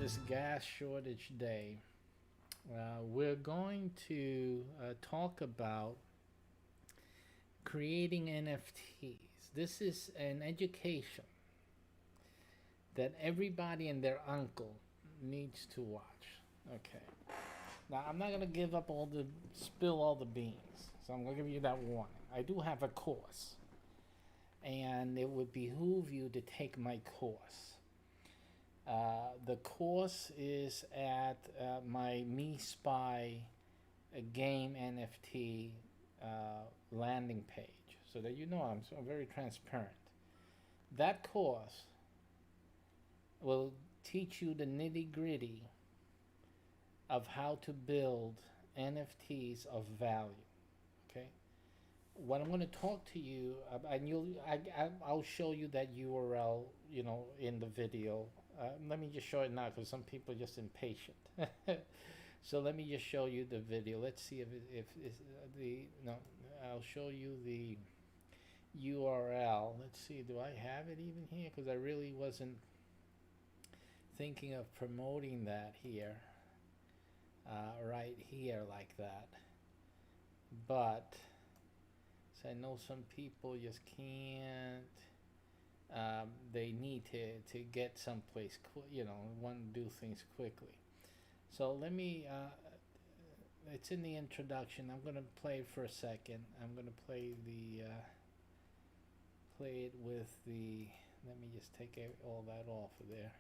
this gas shortage day, we're going to talk about creating NFTs. This is an education that everybody and their uncle needs to watch. Okay. Now, I'm not going to spill all the beans. So I'm going to give you that warning. I do have a course. And it would behoove you to take my course. The course is at my Me Spy game NFT landing page, so that you know I'm very transparent. That course will teach you the nitty-gritty of how to build NFTs of value. Okay, what I'm going to talk to you about, and I'll show you that URL, in the video. Let me just show it now because some people are just impatient. So let me just show you the video. Let's see I'll show you the URL. Let's see, do I have it even here? Because I really wasn't thinking of promoting that here, right here like that. But so I know some people just can't. They need to get someplace, want to do things quickly. So let me, it's in the introduction. I'm going to play it for a second. I'm going to play it with let me just take all that off of there.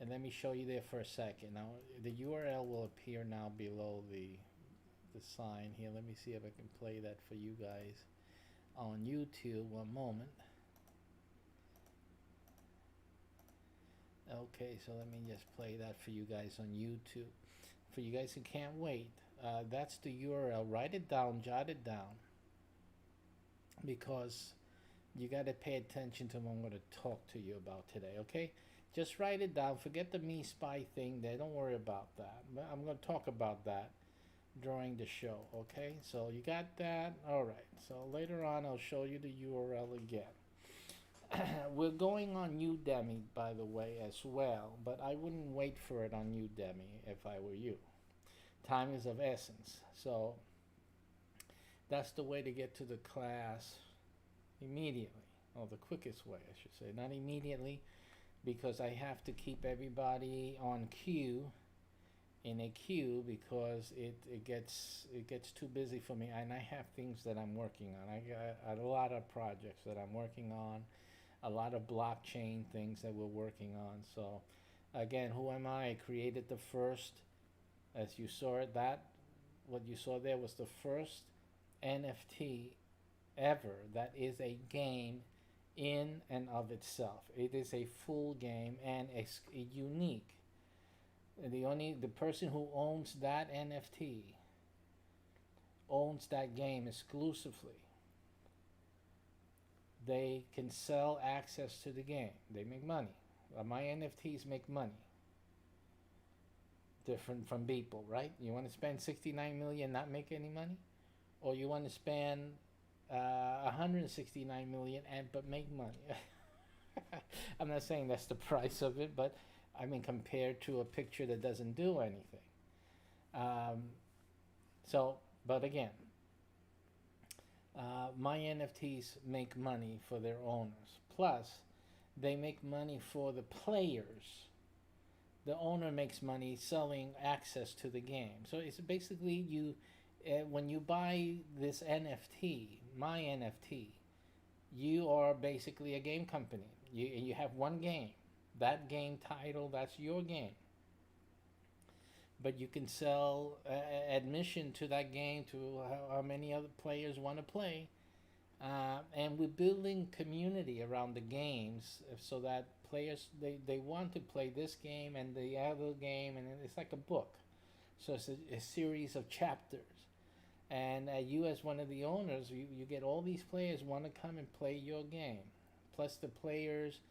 And let me show you there for a second. Now, the URL will appear now below the sign here. Let me see if I can play that for you guys on YouTube. One moment. Okay, so let me just play that for you guys on YouTube. For you guys who can't wait, that's the URL. Write it down, jot it down, because you got to pay attention to what I'm going to talk to you about today, okay? Just write it down. Forget the Me Spy thing there. Don't worry about that. But I'm going to talk about that during the show, okay? So you got that? All right. So later on, I'll show you the URL again. We're going on Udemy, by the way, as well, but I wouldn't wait for it on Udemy if I were you. Time is of essence. So that's the way to get to the class immediately, or the quickest way, I should say. Not immediately, because I have to keep everybody on queue, in a queue, because it gets too busy for me, and I have things that I'm working on. I got a lot of projects that I'm working on, a lot of blockchain things that we're working on. So again, who am I? I created the first, as you saw it, what you saw there was the first NFT ever that is a game in and of itself. It is a full game and it's unique. The person who owns that NFT owns that game exclusively. They can sell access to the game. They make money. My NFTs make money. Different from people, right? You want to spend 69 million, not make any money, or you want to spend 169 million but make money. I'm not saying that's the price of it, but I mean compared to a picture that doesn't do anything. But again, my NFTs make money for their owners. Plus, they make money for the players. The owner makes money selling access to the game. So it's basically when you buy this NFT, my NFT, you are basically a game company. You have one game. That game title, that's your game. But you can sell admission to that game to how many other players want to play. And we're building community around the games so that players, they want to play this game and the other game, and it's like a book. So it's a series of chapters. And you as one of the owners, you get all these players want to come and play your game. Plus the players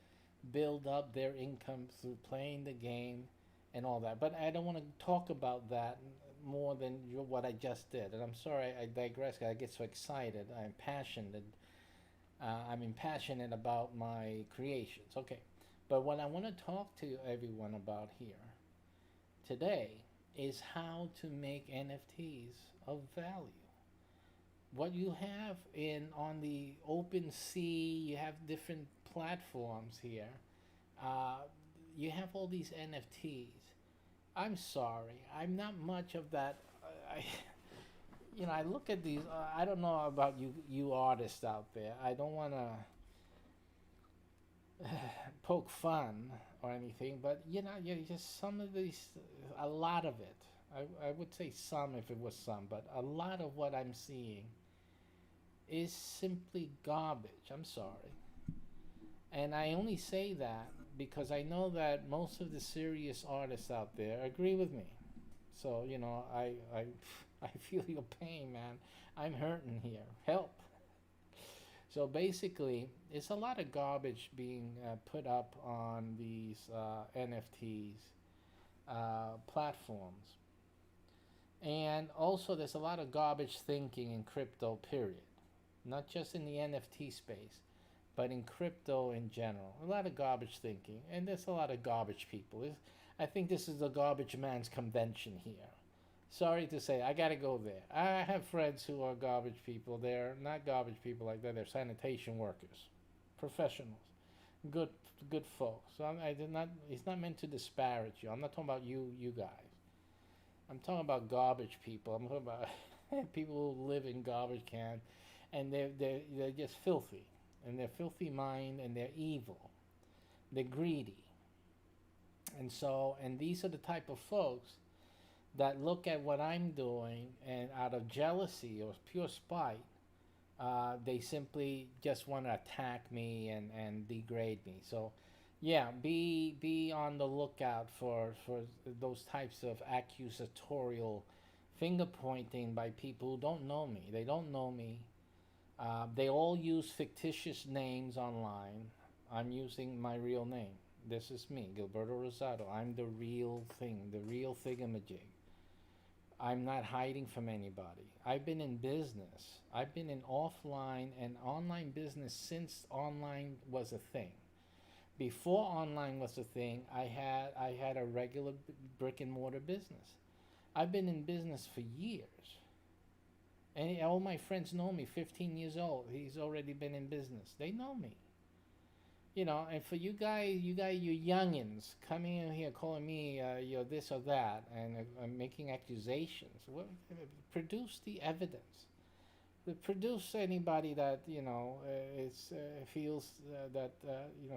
build up their income through playing the game and all that. But I don't want to talk about that more than what I just did. And I'm sorry, I digress. I get so excited. I'm impassionate about my creations. Okay, But what I want to talk to everyone about here today is how to make NFTs of value. What you have in on the open sea, you have different platforms here. Uh, you have all these NFTs. I'm sorry, I'm not much of that. I, I look at these. I don't know about you artists out there. I don't want to poke fun or anything, but just some of these, a lot of it. I would say some if it was some, but a lot of what I'm seeing is simply garbage. I'm sorry. And I only say that because I know that most of the serious artists out there agree with me. So, I feel your pain, man. I'm hurting here. Help. So basically, it's a lot of garbage being put up on these NFTs platforms. And also, there's a lot of garbage thinking in crypto, period. Not just in the NFT space, but in crypto in general. A lot of garbage thinking. And there's a lot of garbage people. I think this is the garbage man's convention here. Sorry to say, I gotta go there. I have friends who are garbage people. They're not garbage people like that. They're sanitation workers, professionals, good, good folks. So I did not. It's not meant to disparage you. I'm not talking about you guys. I'm talking about garbage people. I'm talking about people who live in garbage cans, and they're just filthy, and they're filthy mind, and they're evil. They're greedy, and these are the type of folks that look at what I'm doing, and out of jealousy or pure spite, they simply just want to attack me and degrade me. So, yeah, be on the lookout for those types of accusatorial finger pointing by people who don't know me. They don't know me. They all use fictitious names online. I'm using my real name. This is me, Gilberto Rosado. I'm the real thing, the real thingamajig. I'm not hiding from anybody. I've been in business. I've been in offline and online business since online was a thing. Before online was a thing, I had a regular brick and mortar business. I've been in business for years. And all my friends know me, 15 years old. He's already been in business. They know me. And for you youngins coming in here calling me, you're this or that, and making accusations. Well, produce the evidence. Produce anybody that feels that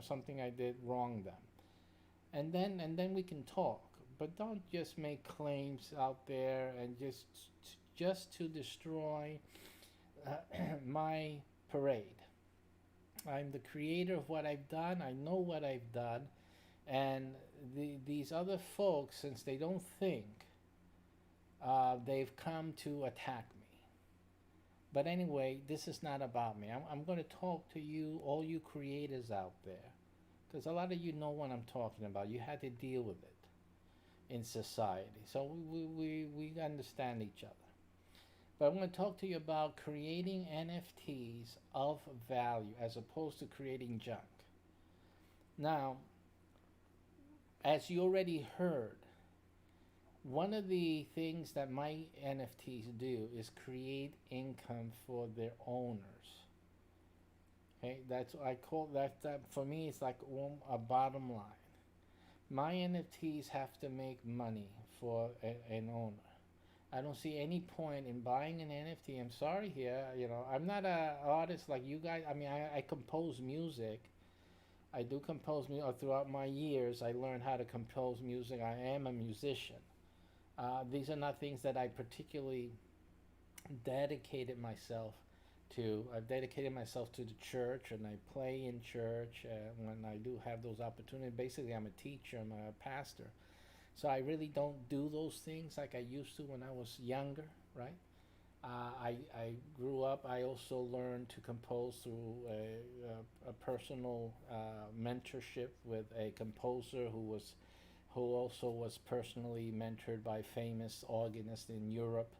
something I did wrong them, and then we can talk. But don't just make claims out there and just to destroy my parade. I'm the creator of what I've done. I know what I've done. And these other folks, since they don't think, they've come to attack me. But anyway, this is not about me. I'm going to talk to you, all you creators out there. Because a lot of you know what I'm talking about. You had to deal with it in society. So we understand each other. But I'm going to talk to you about creating NFTs of value as opposed to creating junk. Now, as you already heard, one of the things that my NFTs do is create income for their owners. Okay, that's I call that for me it's like a bottom line. My NFTs have to make money for an owner. I don't see any point in buying an NFT. I'm sorry here, I'm not an artist like you guys. I mean, I compose music. I do compose music. Throughout my years, I learned how to compose music. I am a musician. These are not things that I particularly dedicated myself to. I've dedicated myself to the church, and I play in church when I do have those opportunities. Basically, I'm a teacher. I'm a pastor. So I really don't do those things like I used to when I was younger, right? I grew up. I also learned to compose through a personal mentorship with a composer who also was personally mentored by famous organists in Europe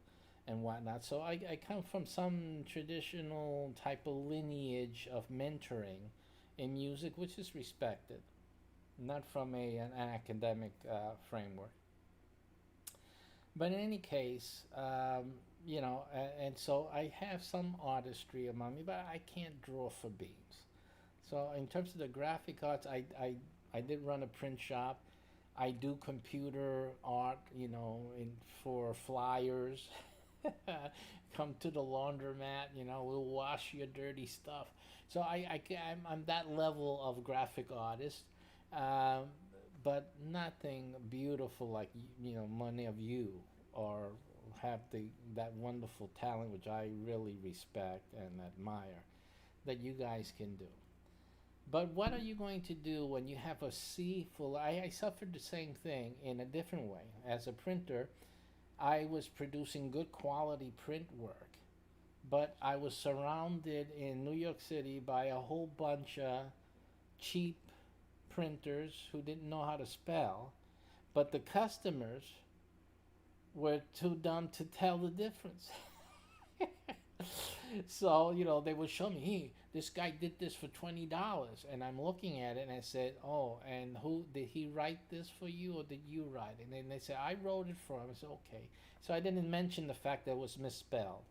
and whatnot. So I come from some traditional type of lineage of mentoring in music, which is respected. not from an academic framework. But in any case, and so I have some artistry among me, but I can't draw for beams. So in terms of the graphic arts, I did run a print shop. I do computer art, for flyers. Come to the laundromat, we'll wash your dirty stuff. So I'm that level of graphic artist, um, but nothing beautiful like many of you, or have that wonderful talent which I really respect and admire that you guys can do. But what are you going to do when you have a sea full? I suffered the same thing in a different way. As a printer, I was producing good quality print work, but I was surrounded in New York City by a whole bunch of cheap printers who didn't know how to spell, but the customers were too dumb to tell the difference. So, they would show me, hey, this guy did this for $20. And I'm looking at it and I said, oh, and who did he write this for you, or did you write it? And then they said, I wrote it for him. I said, okay. So I didn't mention the fact that it was misspelled.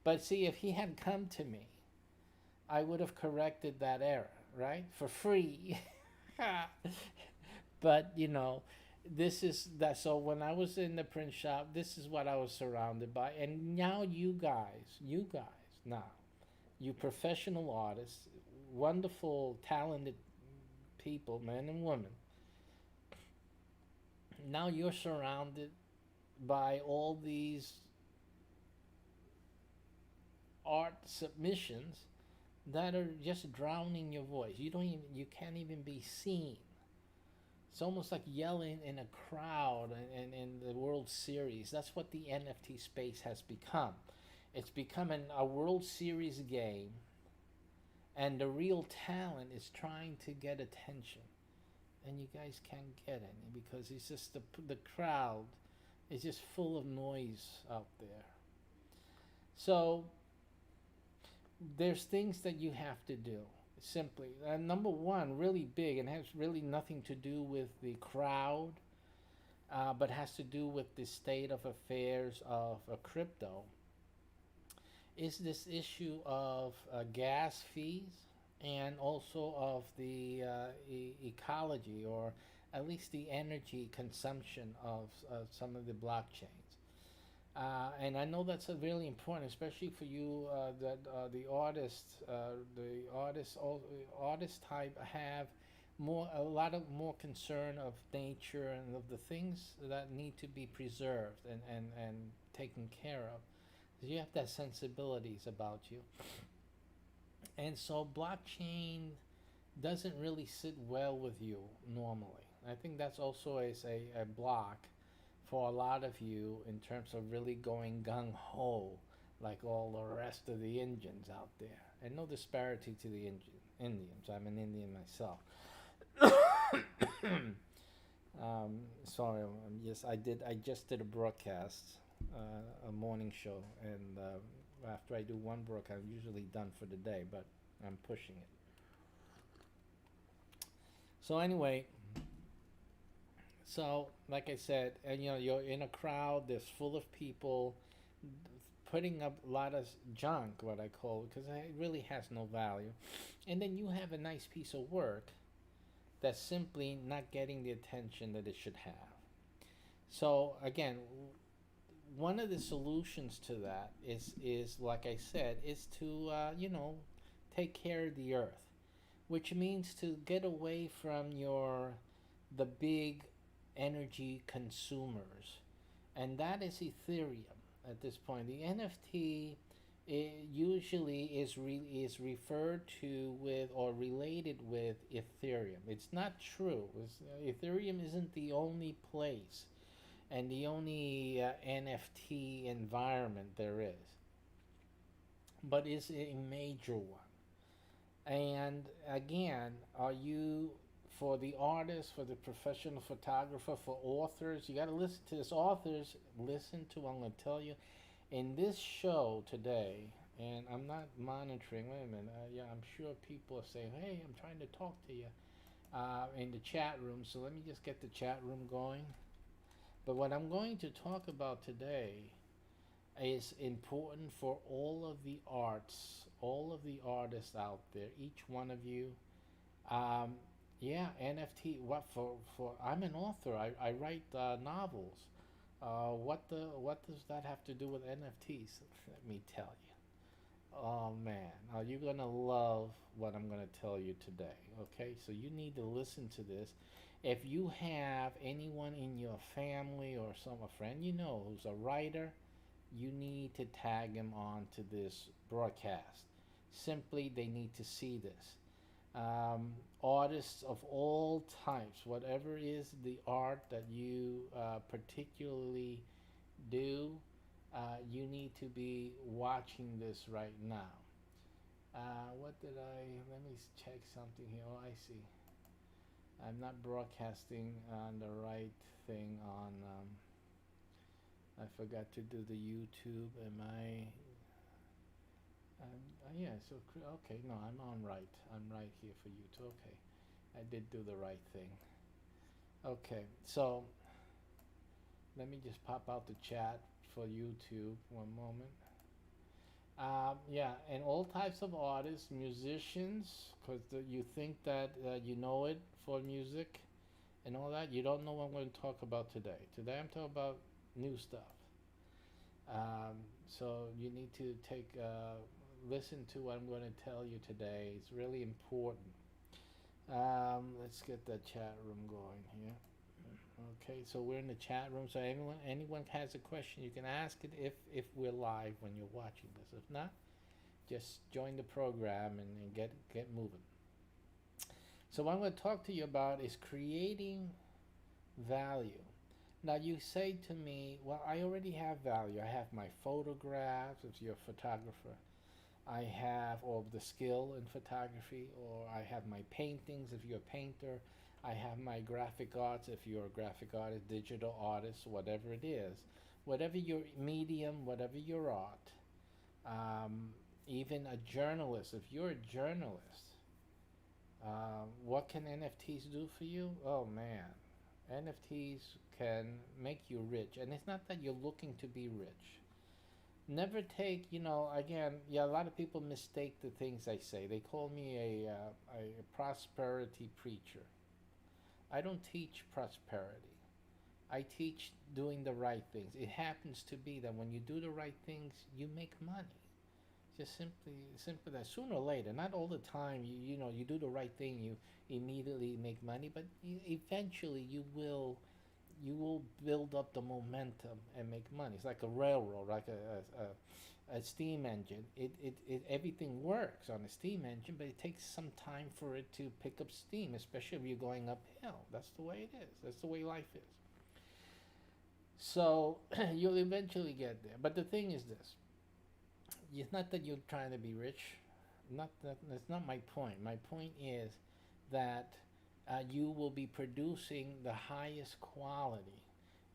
But see, if he had come to me, I would have corrected that error, right? For free. But, this is that. So when I was in the print shop, this is what I was surrounded by. And now you guys, now, you professional artists, wonderful, talented people, men and women, now you're surrounded by all these art submissions that are just drowning your voice. You can't even be seen. It's almost like yelling in a crowd in the World Series. That's what the NFT space has become. It's become a World Series game, and the real talent is trying to get attention. And you guys can't get any because it's just the crowd is just full of noise out there. So there's things that you have to do simply. Number one, really big, and has really nothing to do with the crowd, but has to do with the state of affairs of crypto, is this issue of gas fees, and also of the ecology, or at least the energy consumption of some of the blockchains. And I know that's really important, especially for you that the artist type have a lot of more concern of nature and of the things that need to be preserved and taken care of. You have that sensibilities about you. And so blockchain doesn't really sit well with you normally. I think that's also a block for a lot of you in terms of really going gung-ho like all the rest of the Indians out there. And no disparity to the Indians. I'm an Indian myself. Sorry, I just did a broadcast, a morning show, and after I do one broadcast, I'm usually done for the day, but I'm pushing it. So anyway, so like I said, and you're in a crowd, there's full of people putting up a lot of junk, what I call it, because it really has no value. And then you have a nice piece of work that's simply not getting the attention that it should have. So again, one of the solutions to that is like I said, is to take care of the earth, which means to get away from the big energy consumers, and that is Ethereum at this point. The NFT usually is referred to with or related with Ethereum. It's not true. Ethereum isn't the only place and the only NFT environment there is, but it's a major one. And again, are you, for the artist, for the professional photographer, for authors, you got to listen to this. Authors, listen to what I'm going to tell you in this show today. And I'm not monitoring. Wait a minute. Yeah, I'm sure people are saying, "Hey, I'm trying to talk to you," in the chat room. So let me just get the chat room going. But what I'm going to talk about today is important for all of the arts, all of the artists out there, each one of you. Um, yeah, NFT. What for? I'm an author. I write novels. What does that have to do with NFTs? Let me tell you. Oh man, are you gonna love what I'm gonna tell you today? Okay, so you need to listen to this. If you have anyone in your family or a friend you know who's a writer, you need to tag him on to this broadcast. Simply, they need to see this. Artists of all types, whatever is the art that you particularly do, you need to be watching this right now. What did let me check something here. Oh, I see. I'm not broadcasting on the right thing on, I forgot to do the YouTube. Am I, yeah, so, okay, no, I'm on right. I'm right here for YouTube. Okay, I did do the right thing. Okay, so let me just pop out the chat for YouTube. One moment. Yeah, and all types of artists, musicians, because you think that you know it for music and all that. You don't know what I'm going to talk about today. Today I'm talking about new stuff. So you need to listen to what I'm going to tell you today. It's really important. Let's get the chat room going here. Okay, so we're in the chat room. So anyone has a question, you can ask it if we're live when you're watching this. If not, just join the program and get moving. So what I'm going to talk to you about is creating value. Now you say to me, well, I already have value. I have my photographs if you're a photographer. I have all the skill in photography, or I have my paintings if you're a painter. I have my graphic arts if you're a graphic artist, digital artist, whatever it is. Whatever your medium, whatever your art. Even a journalist, if you're a journalist, what can NFTs do for you? Oh man, NFTs can make you rich. And it's not that you're looking to be rich. Never take, again, yeah, a lot of people mistake the things I say. They call me a prosperity preacher. I don't teach prosperity. I teach doing the right things. It happens to be that when you do the right things, you make money. Just simply that sooner or later, not all the time. You do the right thing, you immediately make money, but eventually you will build up the momentum and make money. It's like a railroad, like a steam engine. It everything works on a steam engine, but it takes some time for it to pick up steam, especially if you're going uphill. That's the way it is. That's the way life is. So you'll eventually get there. But the thing is this: it's not that you're trying to be rich. Not that, that's not my point. My point is that you will be producing the highest quality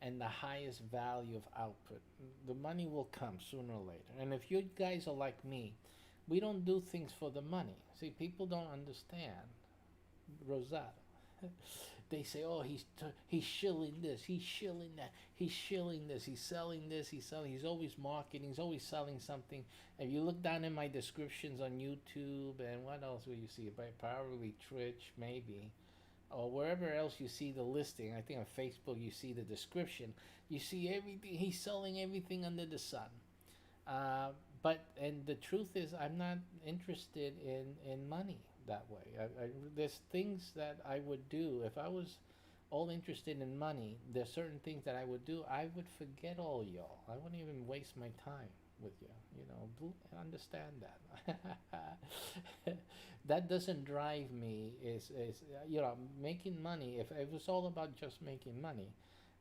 and the highest value of output. The money will come sooner or later. And if you guys are like me, we don't do things for the money. See, people don't understand Rosado. They say, "Oh, he's shilling this, he's shilling that, he's shilling this, he's selling this, he's selling. He's always marketing, he's always selling something." If you look down in my descriptions on YouTube and what else will you see? Probably Twitch, maybe, or wherever else you see the listing. I think on Facebook you see the description. You see everything. He's selling everything under the sun. Uh, and the truth is, I'm not interested in money that way. There's things that I would do if I was all interested in money. There's certain things that I would do. I would forget all y'all. I wouldn't even waste my time with you. Understand that. That doesn't drive me. Is making money. If it was all about just making money,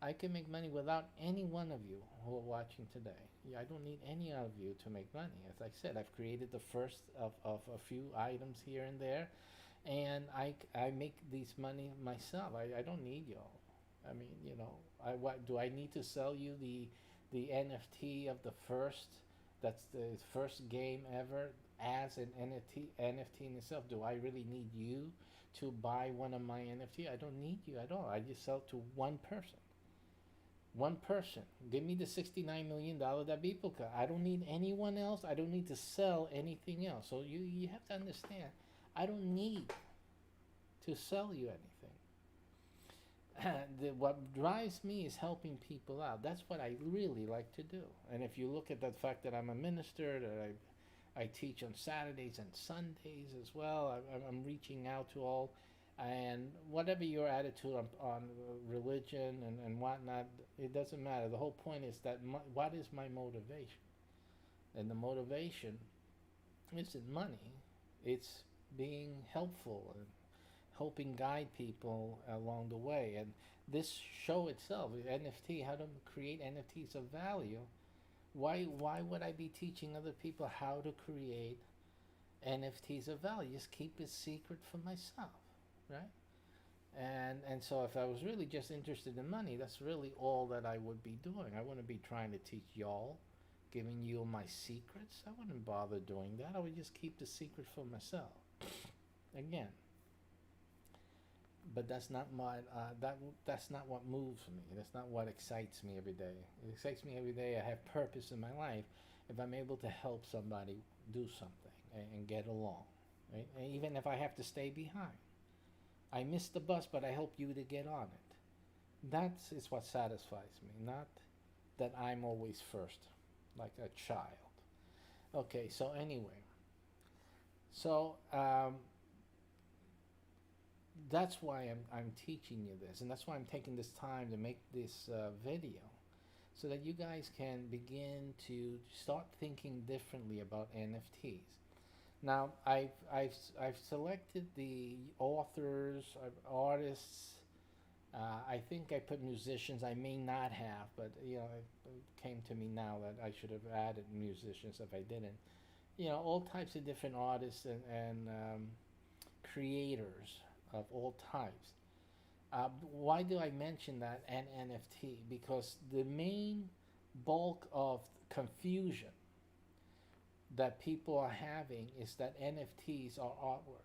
I can make money without any one of you who are watching today. Yeah, I don't need any of you to make money. As I said, I've created the first of a few items here and there, and I make these money myself. I don't need y'all. I mean, what do I need to sell you the NFT of the first? That's the first game ever as an NFT in itself. Do I really need you to buy one of my NFT. I don't need you at all. I just sell to one person. One person. Give me the $69 million that people got. I don't need anyone else. I don't need to sell anything else. So you have to understand, I don't need to sell you anything. What drives me is helping people out. That's what I really like to do. And if you look at the fact that I'm a minister, that I teach on Saturdays and Sundays as well, I'm reaching out to all, and whatever your attitude on religion and whatnot, it doesn't matter. The whole point is that what is my motivation? And the motivation isn't money. It's being helpful and helping guide people along the way. And this show itself, NFT, how to create NFTs of value, why would I be teaching other people how to create NFTs of value? Just keep it secret for myself, right? And so if I was really just interested in money, that's really all that I would be doing. I wouldn't be trying to teach y'all, giving you my secrets. I wouldn't bother doing that. I would just keep the secret for myself. Again, but that's not my that's not what moves me. That's not what excites me every day. It excites me every day. I have purpose in my life if I'm able to help somebody do something and get along, right? And even if I have to stay behind, I missed the bus, but I help you to get on it. That's is what satisfies me, not that I'm always first, like a child. Okay, so anyway, so that's why I'm teaching you this, and that's why I'm taking this time to make this video, so that you guys can begin to start thinking differently about NFTs. Now, I've selected the authors, artists. I think I put musicians. I may not have, but you know, it came to me now that I should have added musicians if I didn't. You know, all types of different artists and creators of all types. Why do I mention that an NFT? Because the main bulk of confusion that people are having is that NFTs are artwork.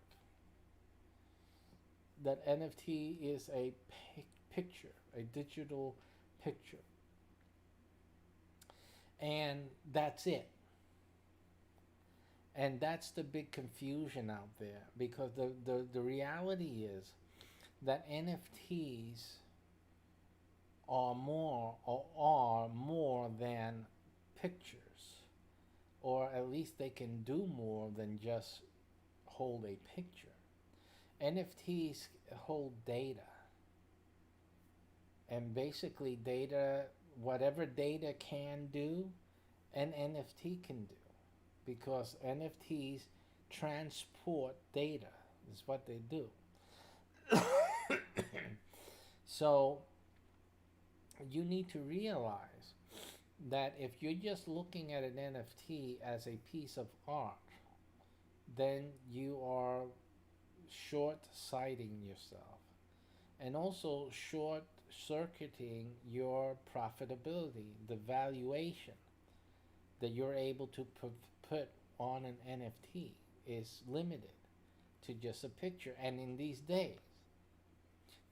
That NFT is a picture, a digital picture. And that's it. And that's the big confusion out there, because the reality is that NFTs are more than pictures, or at least they can do more than just hold a picture. NFTs hold data, and basically data, whatever data can do, an NFT can do, because NFTs transport data, is what they do. So you need to realize that if you're just looking at an NFT as a piece of art, then you are short-sighting yourself, and also short-circuiting your profitability. The valuation that you're able to put on an NFT is limited to just a picture. And in these days,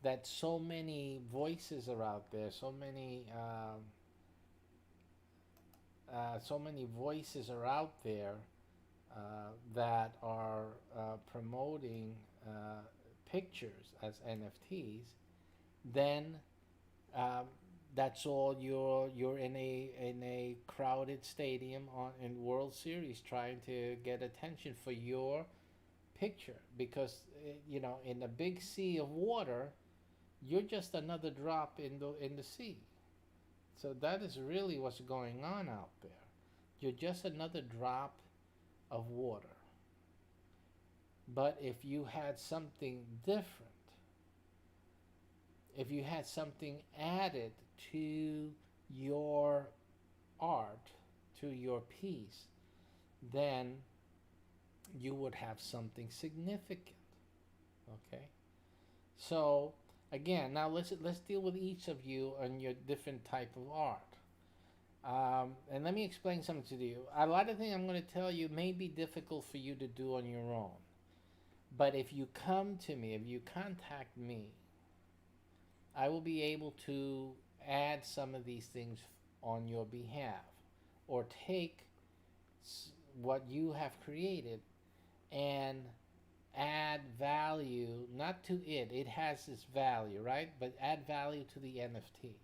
that so many voices are out there, so many voices are out there that are promoting pictures as NFTs, then that's all you're in a crowded stadium in World Series trying to get attention for your picture, because you know, in a big sea of water, you're just another drop in the sea. So that is really what's going on out there. You're just another drop of water. But if you had something different, if you had something added to your art, to your piece, then you would have something significant. Okay? So again, now let's deal with each of you and your different type of art. And let me explain something to you. A lot of things I'm going to tell you may be difficult for you to do on your own. But if you come to me, if you contact me, I will be able to add some of these things on your behalf, or take what you have created and add value, not to it, it has its value, right? But add value to the NFT.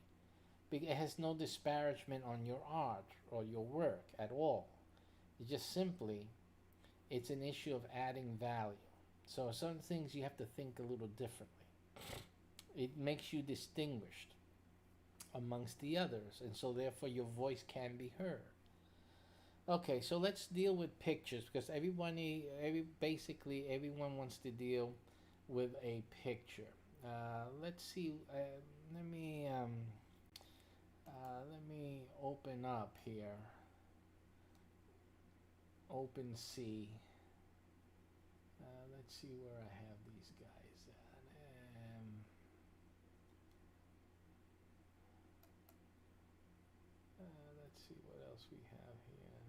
It has no disparagement on your art or your work at all. It's just simply, it's an issue of adding value. So some things you have to think a little differently. It makes you distinguished amongst the others, and so therefore your voice can be heard. Okay, so let's deal with pictures, because basically everyone wants to deal with a picture. Let's see. Let me open up here. OpenSea. Let's see where I have these guys at. Let's see what else we have here.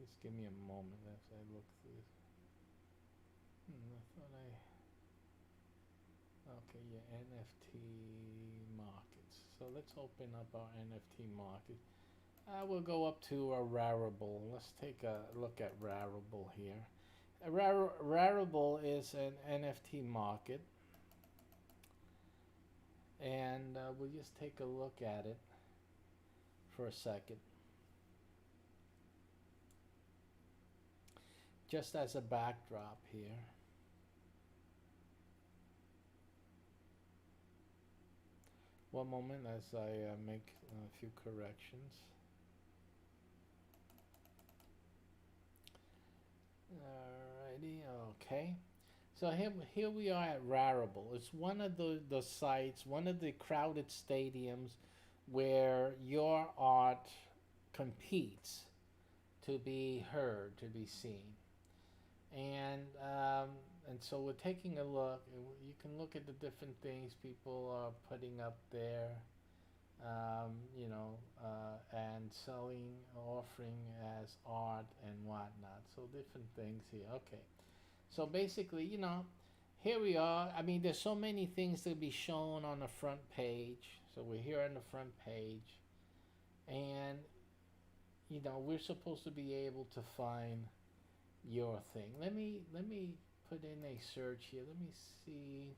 Just give me a moment as I look through. I thought okay, yeah, NFT markets. So let's open up our NFT market. We'll go up to a Rarible. Let's take a look at Rarible here. Rarible is an NFT market, and we'll just take a look at it for a second. Just as a backdrop here. One moment as I make a few corrections. Alrighty, okay. So here we are at Rarible. It's one of the sites, one of the crowded stadiums where your art competes to be heard, to be seen. And so we're taking a look. You can look at the different things people are putting up there, and selling, offering as art and whatnot. So different things here. Okay. So basically, here we are. I mean, there's so many things to be shown on the front page. So we're here on the front page, and we're supposed to be able to find your thing. Let me put in a search here. Let me see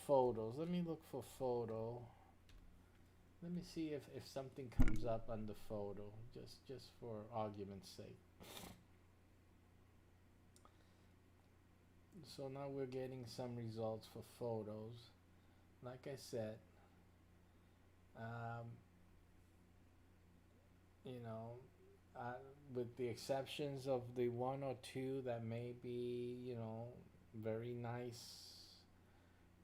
photos. Let me look for photo. Let me see if something comes up on the photo, just for argument's sake. So now we're getting some results for photos. Like I said, with the exceptions of the one or two that may be, very nice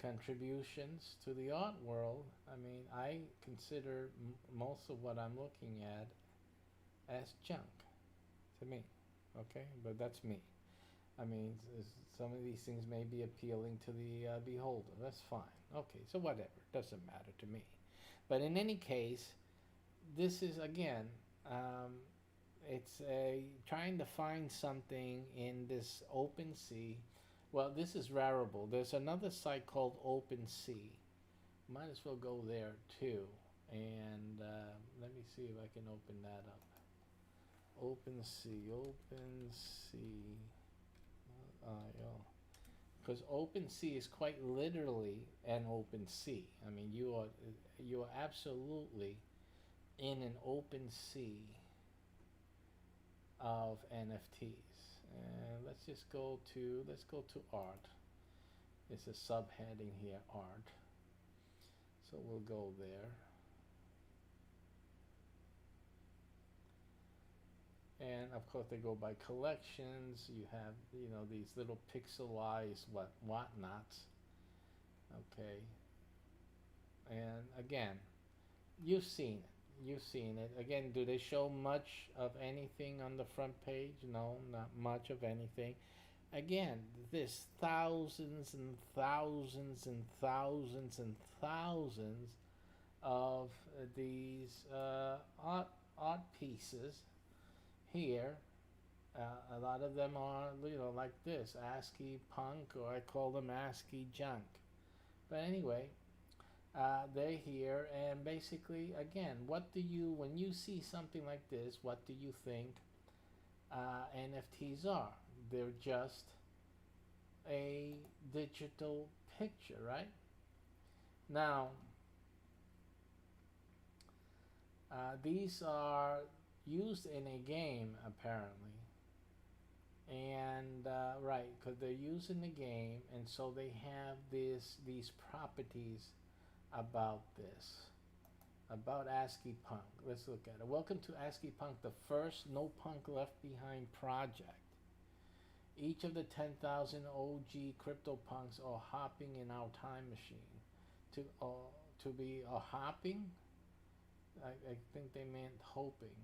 contributions to the art world, I mean, I consider most of what I'm looking at as junk to me. Okay, but that's me. I mean, some of these things may be appealing to the beholder. That's fine. Okay, so whatever. Doesn't matter to me. But in any case, this is, again, it's trying to find something in this OpenSea. Well, this is Rarible. There's another site called OpenSea. Might as well go there too. And let me see if I can open that up. OpenSea. Because OpenSea is quite literally an open sea. I mean, you are absolutely in an open sea of NFTs. And let's go to art. There's a subheading here, art. So we'll go there. And of course they go by collections. You have, these little pixelized whatnots. Okay. And again, you've seen it. Again, do they show much of anything on the front page? No, not much of anything. Again, there's thousands and thousands and thousands and thousands of these art pieces here, A lot of them are, like this, ASCII punk, or I call them ASCII junk. But anyway, they're here, and basically, again, when you see something like this, what do you think NFTs are? They're just a digital picture, right? Now, these are used in a game, apparently. And right, because they're used in the game, and so they have these properties about ASCII Punk. Let's look at it. Welcome to ASCII Punk, the first no punk left behind project. Each of the 10,000 OG CryptoPunks are hopping in our time machine. To be hopping, I think they meant hoping.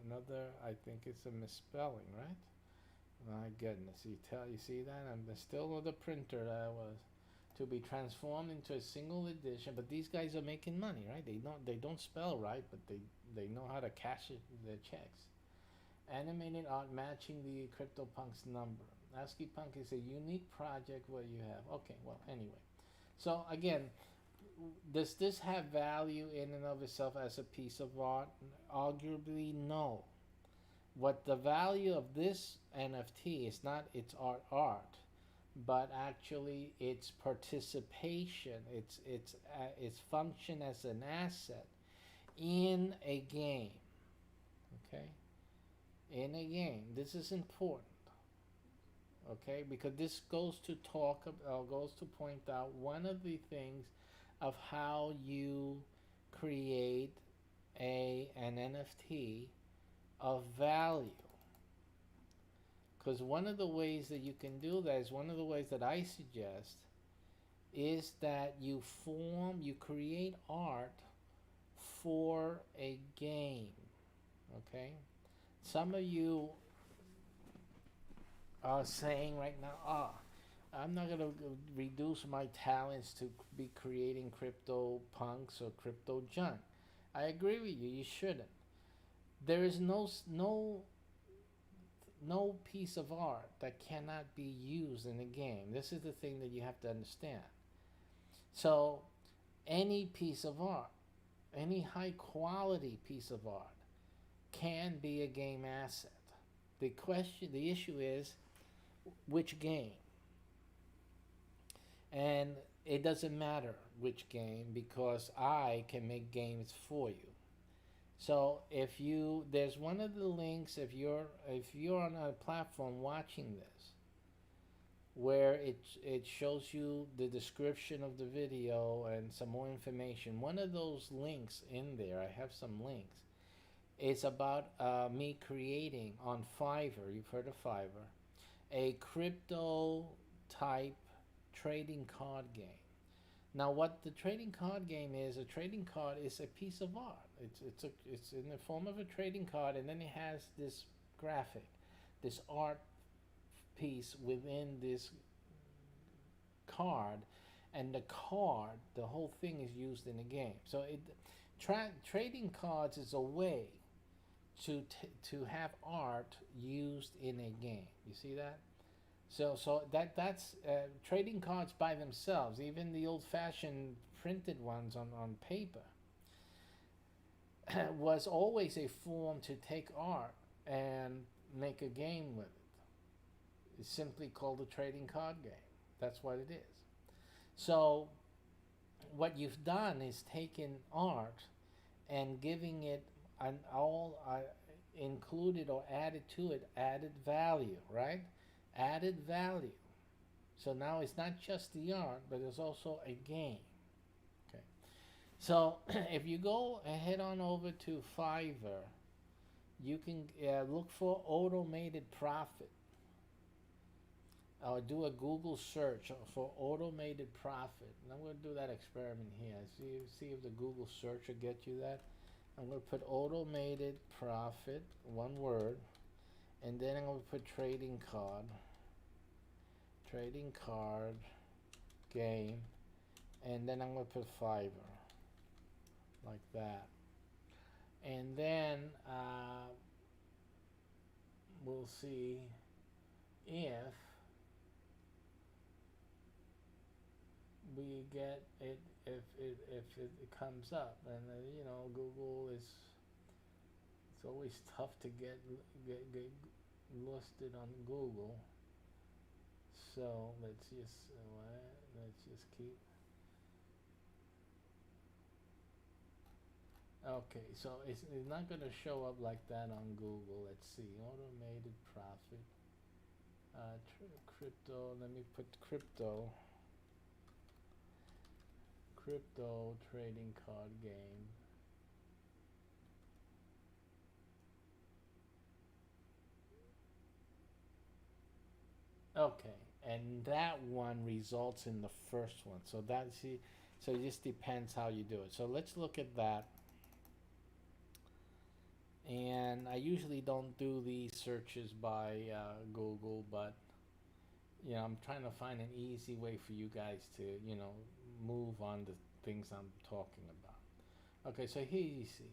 I think it's a misspelling, right? My goodness, you see that? I'm still with the printer that was to be transformed into a single edition. But these guys are making money, right? They don't spell right, but they know how to cash their checks. Animated art matching the CryptoPunk's number. ASCII Punk is a unique project where you have. Okay, well, anyway. So again, does this have value in and of itself as a piece of art? Arguably, no. What the value of this NFT is not its art, but actually its participation, its function as an asset in a game. Okay, in a game. This is important. Okay, because this goes to point out one of the things of how you create an NFT of value. Because one of the ways that you can do that is one of the ways that I suggest is that you create art for a game. Okay, some of you are saying right now, I'm not going to reduce my talents to be creating crypto punks or crypto junk. I agree with you. You shouldn't. There is no piece of art that cannot be used in a game. This is the thing that you have to understand. So any piece of art, any high quality piece of art can be a game asset. The issue is which game. And it doesn't matter which game, because I can make games for you. So there's one of the links, if you're on a platform watching this, where it shows you the description of the video and some more information. One of those links in there, I have some links, it's about me creating on Fiverr, you've heard of Fiverr, a crypto type trading card game. Now, what the trading card game is, a trading card is a piece of art. It's in the form of a trading card, and then it has this graphic, this art piece within this card, and the whole thing is used in a game. So trading cards is a way to have art used in a game. You see that? So that's trading cards by themselves, even the old-fashioned printed ones on paper, was always a form to take art and make a game with it. It's simply called a trading card game. That's what it is. So what you've done is taken art and giving it an all included or added to it added value, right? Added value. So now it's not just the art, but it's also a game. Okay. So if you go head on over to Fiverr, you can look for automated profit. Or do a Google search for automated profit. And I'm going to do that experiment here. See if the Google search will get you that. I'm going to put automated profit, one word, and then I'm going to put trading card game, and then I'm going to put Fiverr, like that. And then we'll see if we get it, if it comes up. And you know, Google is, it's always tough to get listed on Google. So let's just keep. Okay, so it's not going to show up like that on Google. Let's see, automated profit, crypto. Let me put crypto trading card game. Okay, and that one results in the first one. So that's it. So it just depends how you do it. So let's look at that. And I usually don't do these searches by Google, but you know, I'm trying to find an easy way for you guys to, you know, move on the things I'm talking about. Okay, so here you see,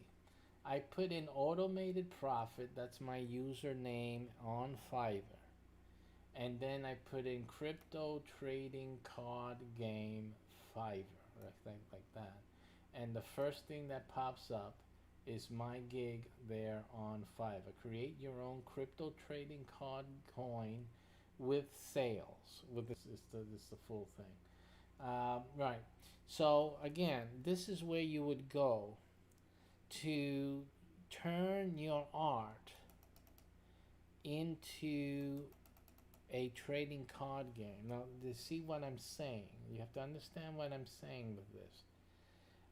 I put in automated profit. That's my username on Fiverr. And then I put in crypto trading card game Fiverr, like that. And the first thing that pops up is my gig there on Fiverr. Create your own crypto trading card coin with sales. With this is the full thing. Right. So again, this is where you would go to turn your art into a trading card game. Now, to see what I'm saying, you have to understand what I'm saying with this.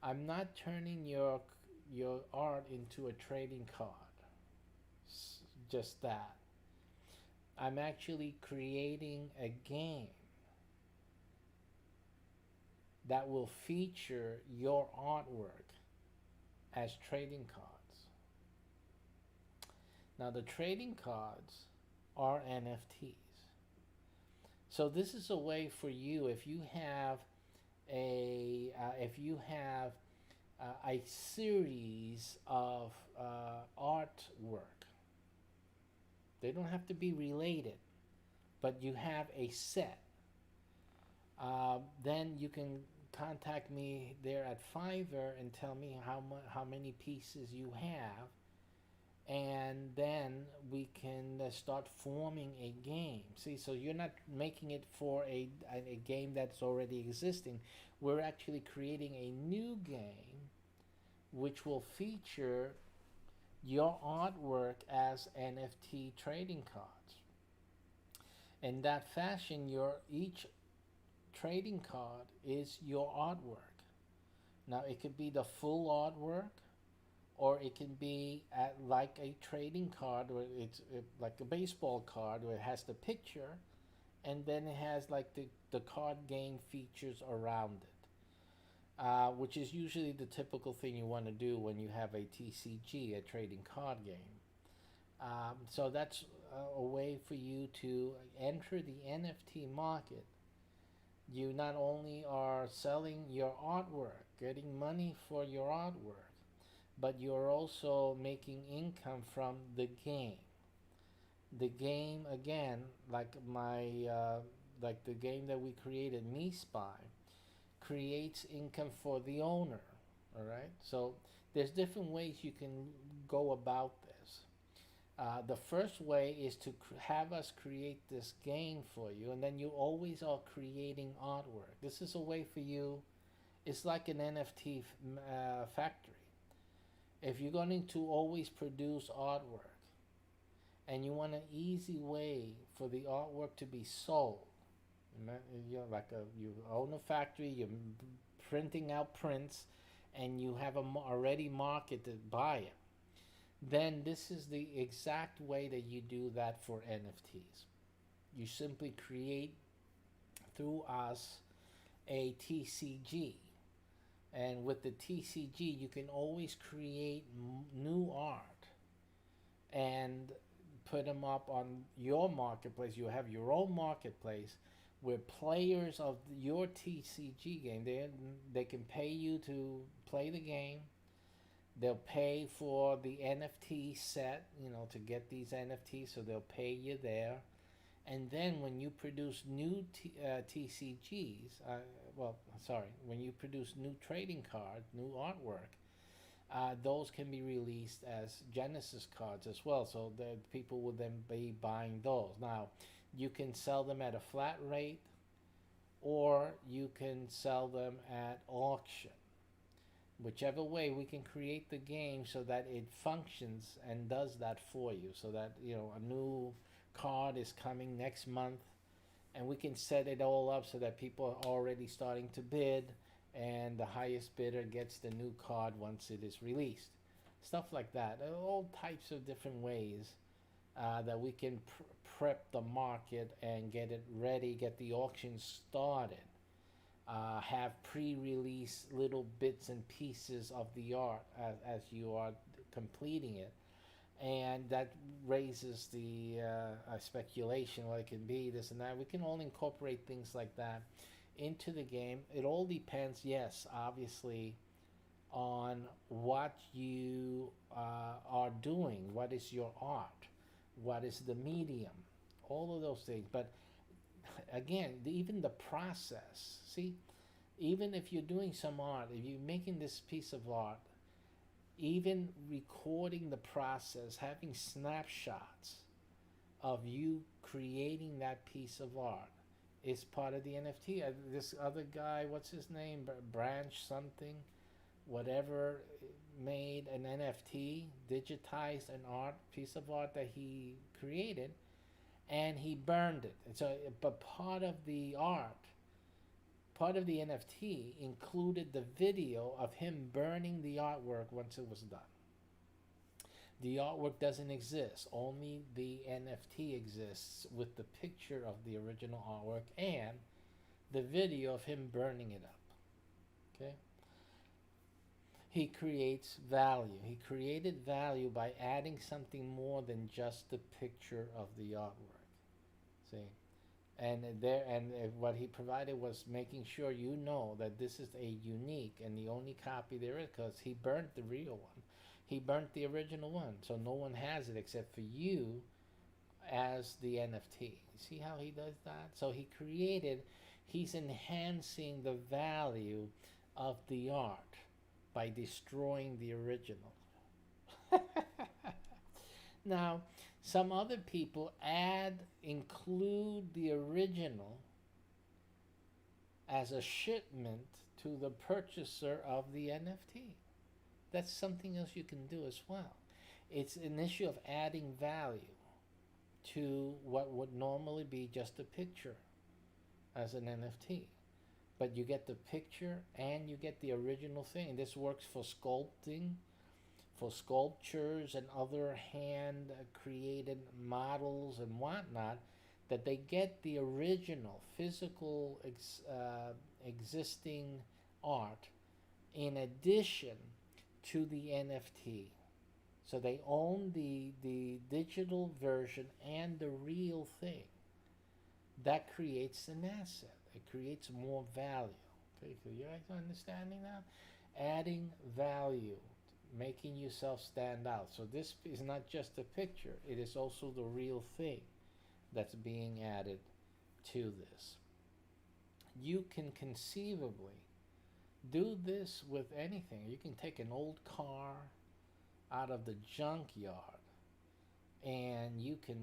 I'm not turning your art into a trading card. Just that. I'm actually creating a game that will feature your artwork as trading cards. Now, the trading cards are NFTs. So this is a way for you, if you have a series of artwork. They don't have to be related, but you have a set. Then you can contact me there at Fiverr and tell me how many pieces you have, and then we can start forming a game. See, so you're not making it for a game that's already existing. We're actually creating a new game which will feature your artwork as NFT trading cards. In that fashion, each trading card is your artwork. Now, it could be the full artwork, or it can be like a trading card where it's like a baseball card where it has the picture, and then it has like the card game features around it, which is usually the typical thing you want to do when you have a TCG, a trading card game. So that's a way for you to enter the NFT market. You not only are selling your artwork, getting money for your artwork, but you're also making income from the game. The game, again, like like the game that we created, Me Spy, creates income for the owner. All right. So there's different ways you can go about this. The first way is to have us create this game for you, and then you always are creating artwork. This is a way for you. It's like an NFT factory. If you're going to always produce artwork and you want an easy way for the artwork to be sold, you own a factory, you're printing out prints, and you have already market to buy it, then this is the exact way that you do that for NFTs. You simply create through us a TCG. And with the TCG, you can always create new art and put them up on your marketplace. You have your own marketplace where players of your TCG game, they can pay you to play the game. They'll pay for the NFT set, to get these NFTs, so they'll pay you there. And then when you produce new TCGs, well, sorry, when you produce new trading cards, new artwork, those can be released as Genesis cards as well. So the people will then be buying those. Now, you can sell them at a flat rate, or you can sell them at auction. Whichever way, we can create the game so that it functions and does that for you, so that a new card is coming next month, and we can set it all up so that people are already starting to bid, and the highest bidder gets the new card once it is released. Stuff like that. All types of different ways that we can prep the market and get it ready, get the auction started. Have pre-release little bits and pieces of the art as you are completing it, and that raises the speculation, what it can be, this and that. We can all incorporate things like that into the game. It all depends, yes, obviously, on what you are doing. What is your art? What is the medium? All of those things. But again, even the process. See, even if you're doing some art, if you're making this piece of art, even recording the process, having snapshots of you creating that piece of art is part of the NFT. This other guy, what's his name? Branch something, whatever, made an NFT, digitized an art piece of art that he created, and he burned it. And so, but part of the art, part of the NFT included the video of him burning the artwork once it was done. The artwork doesn't exist. Only the NFT exists with the picture of the original artwork and the video of him burning it up. Okay? He creates value. He created value by adding something more than just the picture of the artwork. See? And what he provided was making sure you know that this is a unique and the only copy there is, because he burnt the real one. He burnt the original one, so no one has it except for you as the NFT. See how he does that? So he's enhancing the value of the art by destroying the original. Now, some other people include the original as a shipment to the purchaser of the NFT. That's something else you can do as well. It's an issue of adding value to what would normally be just a picture as an NFT. But you get the picture and you get the original thing. This works for sculpting, for sculptures and other hand-created models and whatnot, that they get the original physical existing art in addition to the NFT. So they own the digital version and the real thing. That creates an asset. It creates more value. Okay, so you guys understanding now? Adding value, making yourself stand out. So this is not just a picture, it is also the real thing that's being added to this. You can conceivably do this with anything. You can take an old car out of the junkyard and you can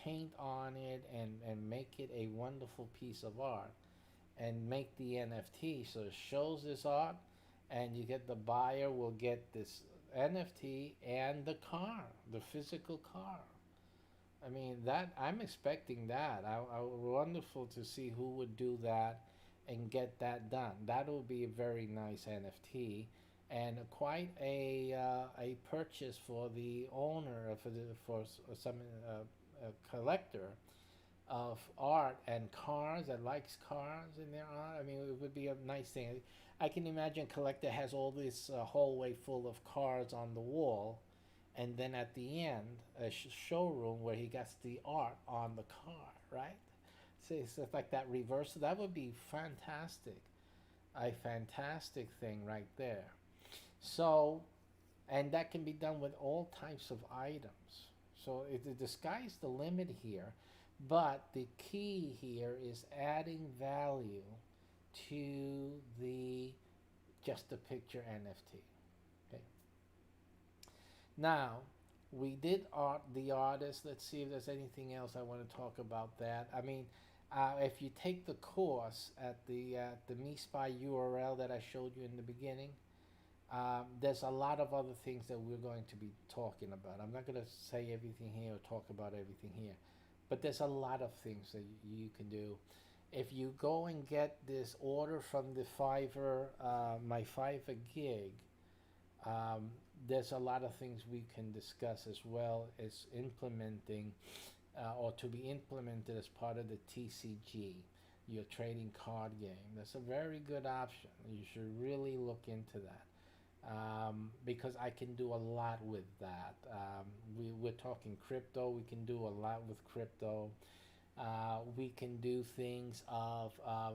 paint on it and make it a wonderful piece of art and make the NFT. So it shows this art, and you get the buyer will get this NFT and the car, the physical car. I mean, that I'm expecting that. Wonderful to see who would do that and get that done. That will be a very nice NFT and quite a purchase for the owner, for some collector of art and cars that likes cars in their art. I mean, it would be a nice thing. I can imagine a collector has all this hallway full of cars on the wall, and then at the end, a showroom where he gets the art on the car, right? So it's like that reverse. That would be fantastic. A fantastic thing right there. So And that can be done with all types of items. So the sky's the limit here, but the key here is adding value to the just a picture NFT. Okay. Now, we did the artist. Let's see if there's anything else I want to talk about that. I mean, if you take the course at the MeSpy URL that I showed you in the beginning, there's a lot of other things that we're going to be talking about. I'm not going to say everything here or talk about everything here, but there's a lot of things that you can do. If you go and get this order from the Fiverr, my Fiverr gig, um, there's a lot of things we can discuss as well as implementing or to be implemented as part of the TCG, your trading card game. That's a very good option. You should really look into that. Because I can do a lot with that. We're talking crypto. We can do a lot with crypto. We can do things of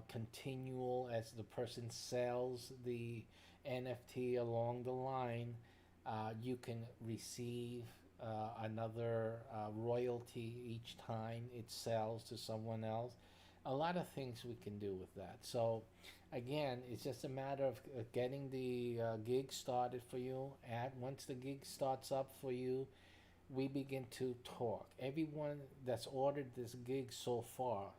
continual as the person sells the NFT along the line. You can receive another royalty each time it sells to someone else. A lot of things we can do with that. So again, it's just a matter of getting the gig started for you. And once the gig starts up for you, we begin to talk. Everyone that's ordered this gig so far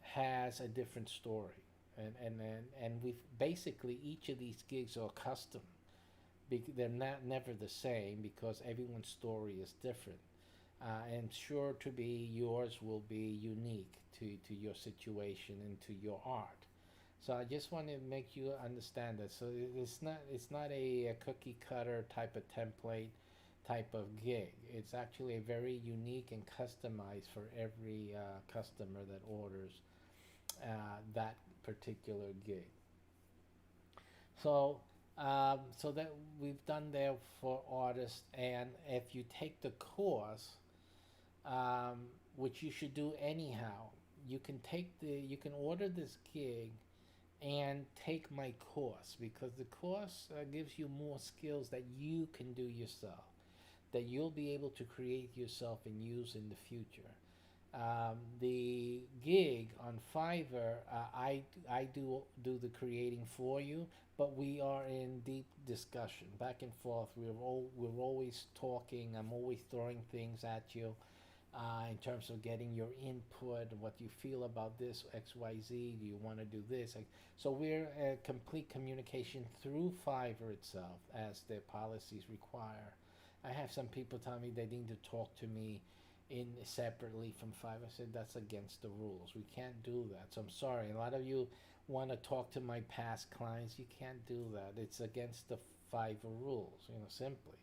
has a different story. And we've basically each of these gigs are custom. They're not never the same because everyone's story is different. And sure to be yours will be unique to your situation and to your art. So I just want to make you understand that. So it's not a cookie cutter type of template type of gig. It's actually a very unique and customized for every customer that orders that particular gig. So so that we've done there for artists, and if you take the course, which you should do anyhow, you can order this gig and take my course because the course gives you more skills that you can do yourself, that you'll be able to create yourself and use in the future. The gig on Fiverr, I do the creating for you, but we are in deep discussion, back and forth. We're always talking. I'm always throwing things at you, in terms of getting your input, what you feel about this X Y Z. Do you want to do this? So we're complete communication through Fiverr itself, as their policies require. I have some people tell me they need to talk to me in separately from Fiverr. I said that's against the rules. We can't do that. So I'm sorry. A lot of you want to talk to my past clients. You can't do that. It's against the Fiverr rules. Simply.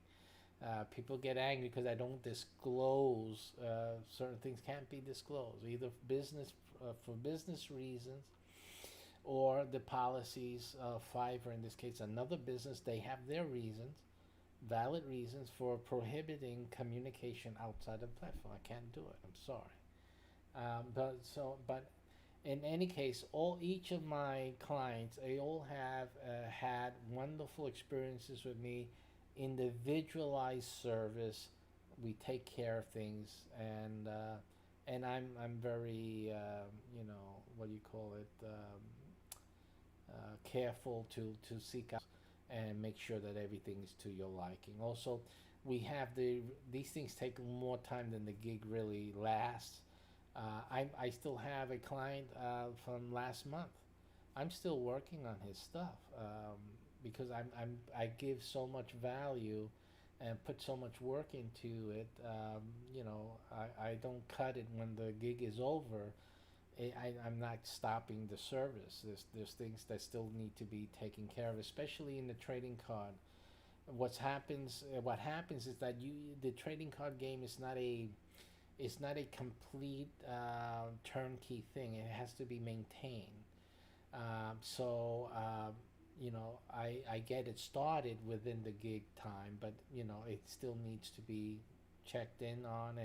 People get angry because I don't disclose certain things. Can't be disclosed either for business reasons or the policies of Fiverr. In this case, another business. They have their reasons, valid reasons for prohibiting communication outside of the platform. I can't do it. I'm sorry. But in any case, each of my clients, they all have had wonderful experiences with me. Individualized service. We take care of things, and I'm very what do you call it, careful to seek out and make sure that everything is to your liking. Also, we have these things take more time than the gig really lasts. I still have a client from last month. I'm still working on his stuff because I give so much value and put so much work into it. I don't cut it when the gig is over. I'm not stopping the service. There's things that still need to be taken care of, especially in the trading card. What happens is that the trading card game is not a complete turnkey thing. It has to be maintained. I get it started within the gig time, but it still needs to be checked in on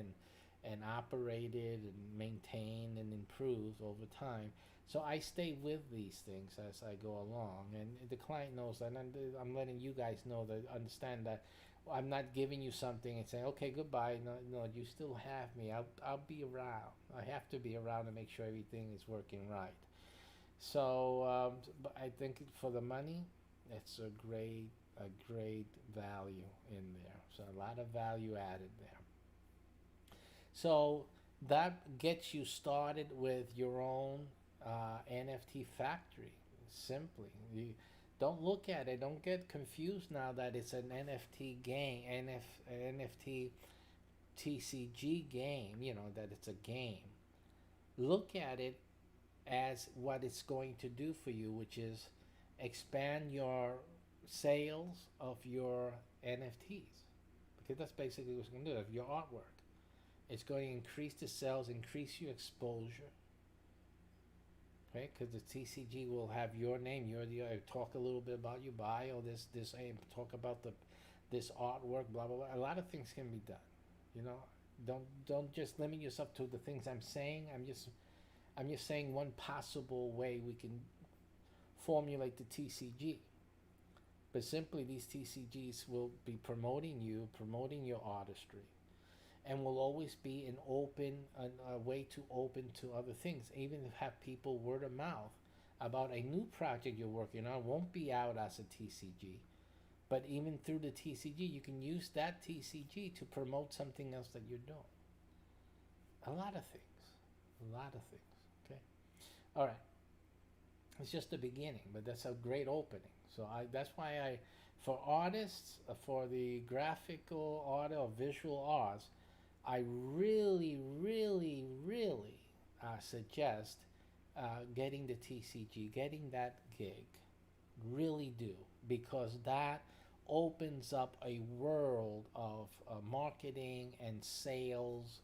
and operated and maintained and improved over time. So I stay with these things as I go along, and the client knows that. And I'm letting you guys know that, understand that I'm not giving you something and saying, okay, goodbye. No, no, you still have me. I'll be around. I have to be around to make sure everything is working right. So, but I think for the money, it's a great value in there. So a lot of value added there. So that gets you started with your own NFT factory. Simply, you don't look at it. Don't get confused now that it's an NFT game, NFT TCG game. You know that it's a game. Look at it as what it's going to do for you, which is expand your sales of your NFTs, because that's basically what it's going to do. Of your artwork, it's going to increase the sales, increase your exposure, right? Because the TCG will have your name. You're the talk a little bit about your bio. Talk about this artwork. Blah blah blah. A lot of things can be done. You know, don't just limit yourself to the things I'm saying. I'm just saying one possible way we can formulate the TCG. But simply, these TCGs will be promoting you, promoting your artistry, and will always be a way to open to other things. Even if have people word of mouth about a new project you're working on, won't be out as a TCG. But even through the TCG, you can use that TCG to promote something else that you're doing. A lot of things. A lot of things. Okay. All right. It's just the beginning, but that's a great opening. So that's why for artists, for the graphical art or visual arts, I really, really, really suggest getting the TCG, getting that gig. Really do, because that opens up a world of marketing and sales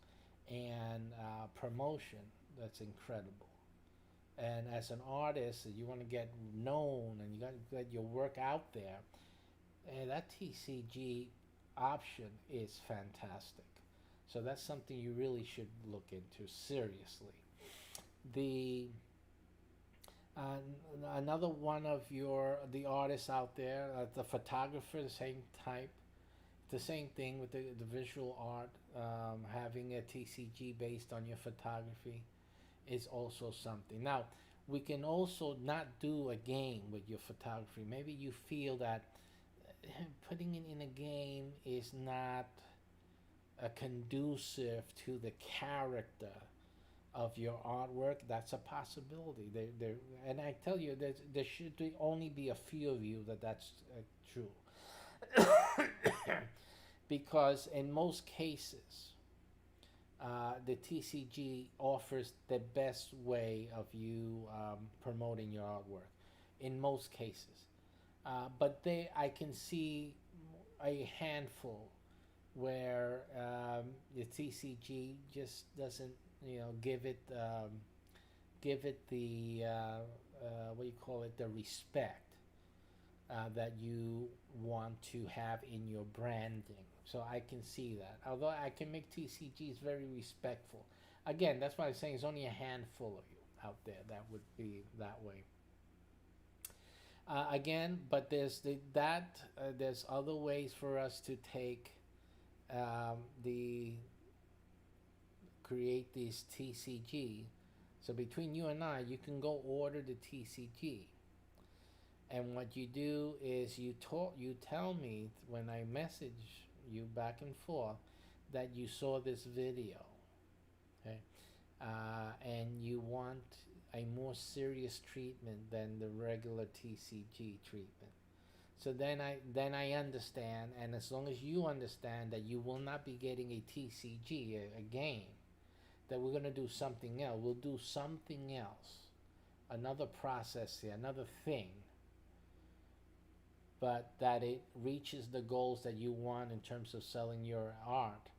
and promotion that's incredible. And as an artist, you want to get known and you got to get your work out there. And that TCG option is fantastic. So that's something you really should look into seriously. The another one of the artists out there, the photographer, the same type, the same thing with the visual art, having a TCG based on your photography is also something. Now, we can also not do a game with your photography. Maybe you feel that putting it in a game is not conducive to the character of your artwork. That's a possibility. And I tell you, there should only be a few of you that's true. Because in most cases, the TCG offers the best way of you promoting your artwork in most cases. But I can see a handful where the TCG just doesn't, give it the what do you call it, the respect that you want to have in your branding. So I can see that. Although I can make TCGs very respectful. Again, that's why I'm saying there's only a handful of you out there that would be that way. Again, but there's other ways for us to take the create these TCG. So between you and I, you can go order the TCG. And what you do is you tell me when I message you back and forth that you saw this video, okay, and you want a more serious treatment than the regular TCG treatment. So then I understand, and as long as you understand that you will not be getting a TCG, a game, that we're gonna do something else. We'll do something else, another process here, another thing, but that it reaches the goals that you want in terms of selling your art,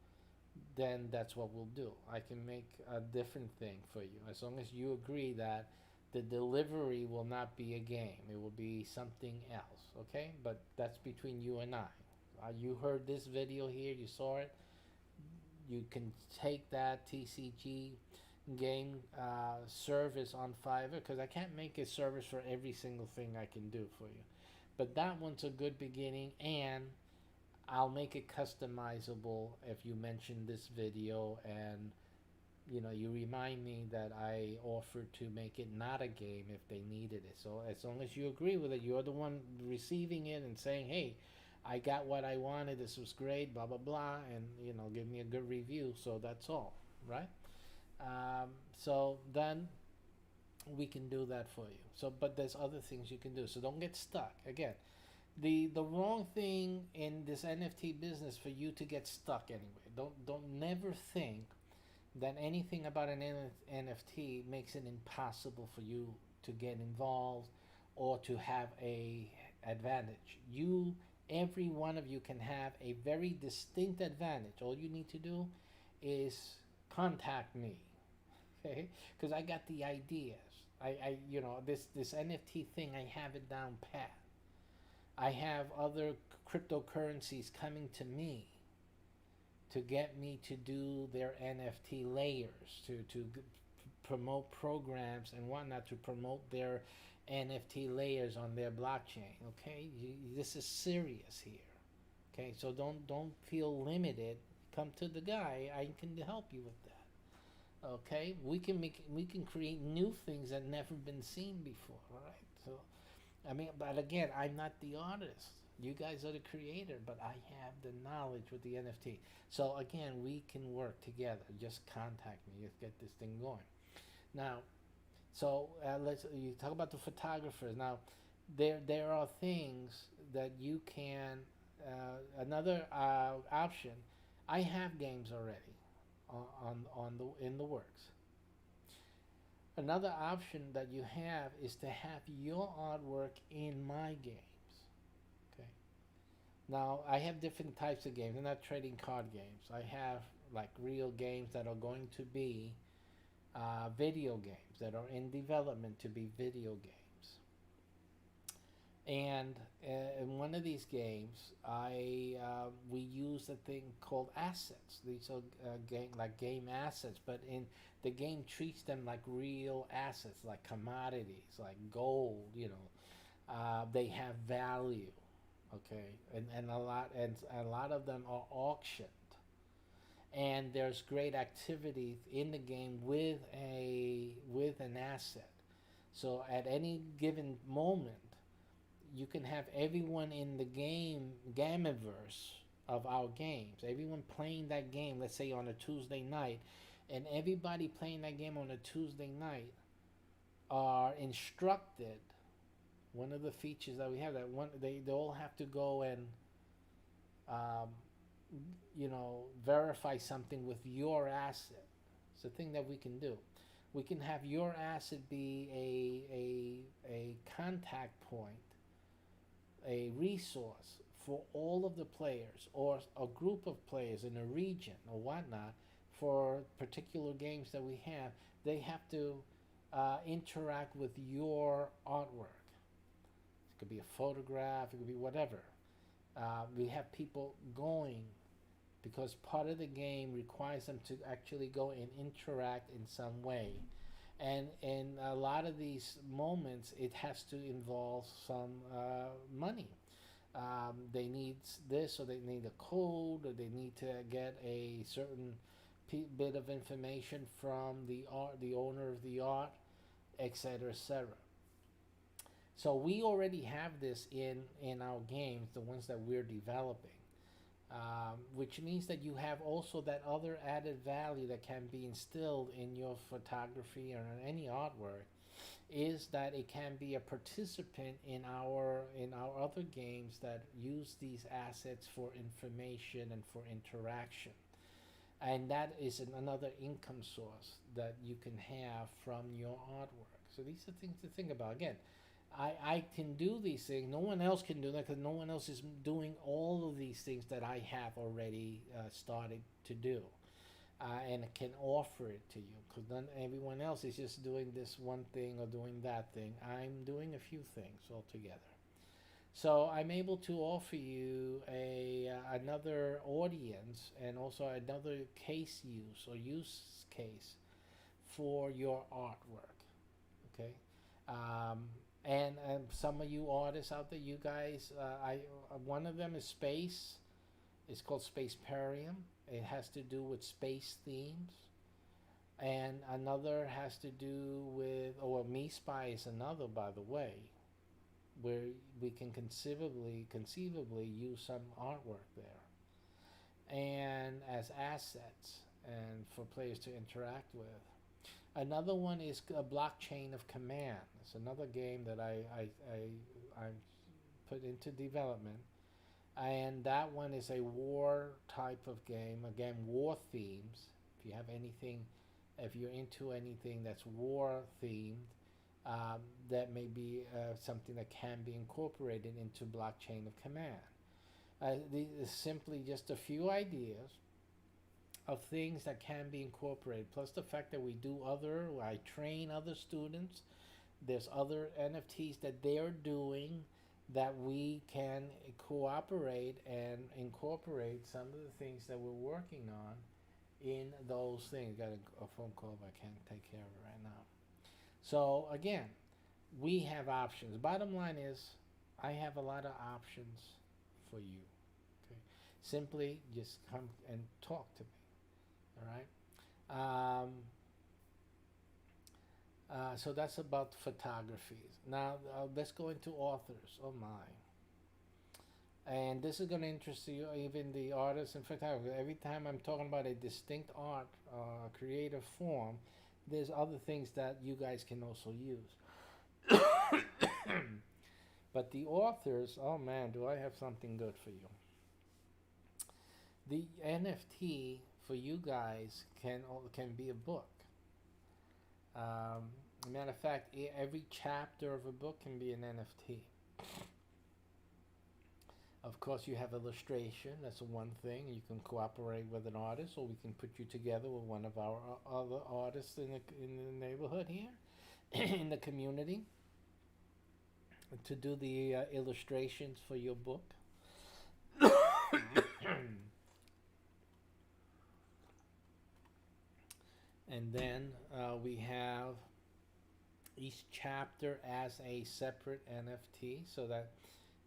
then that's what we'll do. I can make a different thing for you as long as you agree that the delivery will not be a game. It will be something else, okay? But that's between you and I. You heard this video here, you saw it. You can take that TCG, game service on Fiverr, because I can't make a service for every single thing I can do for you. But that one's a good beginning, and I'll make it customizable if you mention this video, and you remind me that I offered to make it not a game if they needed it. So as long as you agree with it, you're the one receiving it and saying, hey, I got what I wanted, this was great, blah blah blah, and give me a good review. So that's all, right? So then we can do that for you. So but there's other things you can do, so don't get stuck. Again, the wrong thing in this NFT business for you to get stuck anyway. Don't never think that anything about an NFT makes it impossible for you to get involved or to have a advantage. Every one of you can have a very distinct advantage. All you need to do is contact me, okay? Because I got the ideas. This NFT thing, I have it down pat. I have other cryptocurrencies coming to me to get me to do their NFT layers, to promote programs and whatnot, to promote their NFT layers on their blockchain. Okay, this is serious here. Okay, so don't feel limited. Come to the guy. I can help you with that. Okay, we can create new things that never been seen before. All right, so but again, I'm not the artist. You guys are the creator, but I have the knowledge with the NFT. So again, we can work together. Just contact me. Let's get this thing going. Now, so you talk about the photographers. Now, there are things that you can. Another option. I have games already in the works. Another option that you have is to have your artwork in my games. Okay. Now, I have different types of games. They're not trading card games. I have like real games that are going to be video games, that are in development to be video games. And in one of these games, we use a thing called assets. These are game assets, but the game treats them like real assets, like commodities, like gold. They have value. Okay, and a lot of them are auctioned, and there's great activity in the game with an asset. So at any given moment, you can have everyone in the gamiverse of our games, everyone playing that game, let's say on a Tuesday night, and everybody playing that game on a Tuesday night are instructed. One of the features that we have, that one they all have to go and verify something with your asset. It's a thing that we can do. We can have your asset be a contact point, a resource for all of the players, or a group of players in a region or whatnot. For particular games that we have, they have to interact with your artwork. It could be a photograph, it could be whatever. We have people going, because part of the game requires them to actually go and interact in some way. And in a lot of these moments, it has to involve some money. They need this, or they need a code, or they need to get a certain bit of information from the owner of the art, etc., etc. So we already have this in our games, the ones that we're developing. Which means that you have also that other added value that can be instilled in your photography or in any artwork, is that it can be a participant in our other games that use these assets for information and for interaction. And that is another income source that you can have from your artwork. So these are things to think about. Again, I can do these things. No one else can do that, because no one else is doing all of these things that I have already started to do, and can offer it to you. Because then everyone else is just doing this one thing or doing that thing. I'm doing a few things altogether. So I'm able to offer you another audience, and also another case use or use case for your artwork. Okay, um, and some of you artists out there, you guys, one of them is space. It's called Spaceparium. It has to do with space themes. And another has to do with, oh, well, Me Spy is another, by the way, where we can conceivably use some artwork there, and as assets and for players to interact with. Another one is a blockchain of command. It's another game that I put into development, and that one is a war type of game. Again, war themes. If you have anything, if you're into anything that's war themed, that may be something that can be incorporated into blockchain of command. These are simply just a few ideas of things that can be incorporated, plus the fact that I train other students. There's other NFTs that they're doing that we can cooperate and incorporate some of the things that we're working on in those things. Got a phone call, but I can't take care of it right now. So again, we have options. Bottom line is, I have a lot of options for you. Okay, simply just come and talk to me. All right. So that's about photographies. Now let's go into authors. Oh my. And this is going to interest you, even the artists and photographers. Every time I'm talking about a distinct art, creative form, there's other things that you guys can also use. But the authors, oh man, do I have something good for you. The NFT for you guys can be a book. Matter of fact, every chapter of a book can be an NFT. Of course, you have illustration. That's one thing. You can cooperate with an artist, or we can put you together with one of our other artists in the neighborhood here, in the community, to do the illustrations for your book. And then we have each chapter as a separate NFT, so that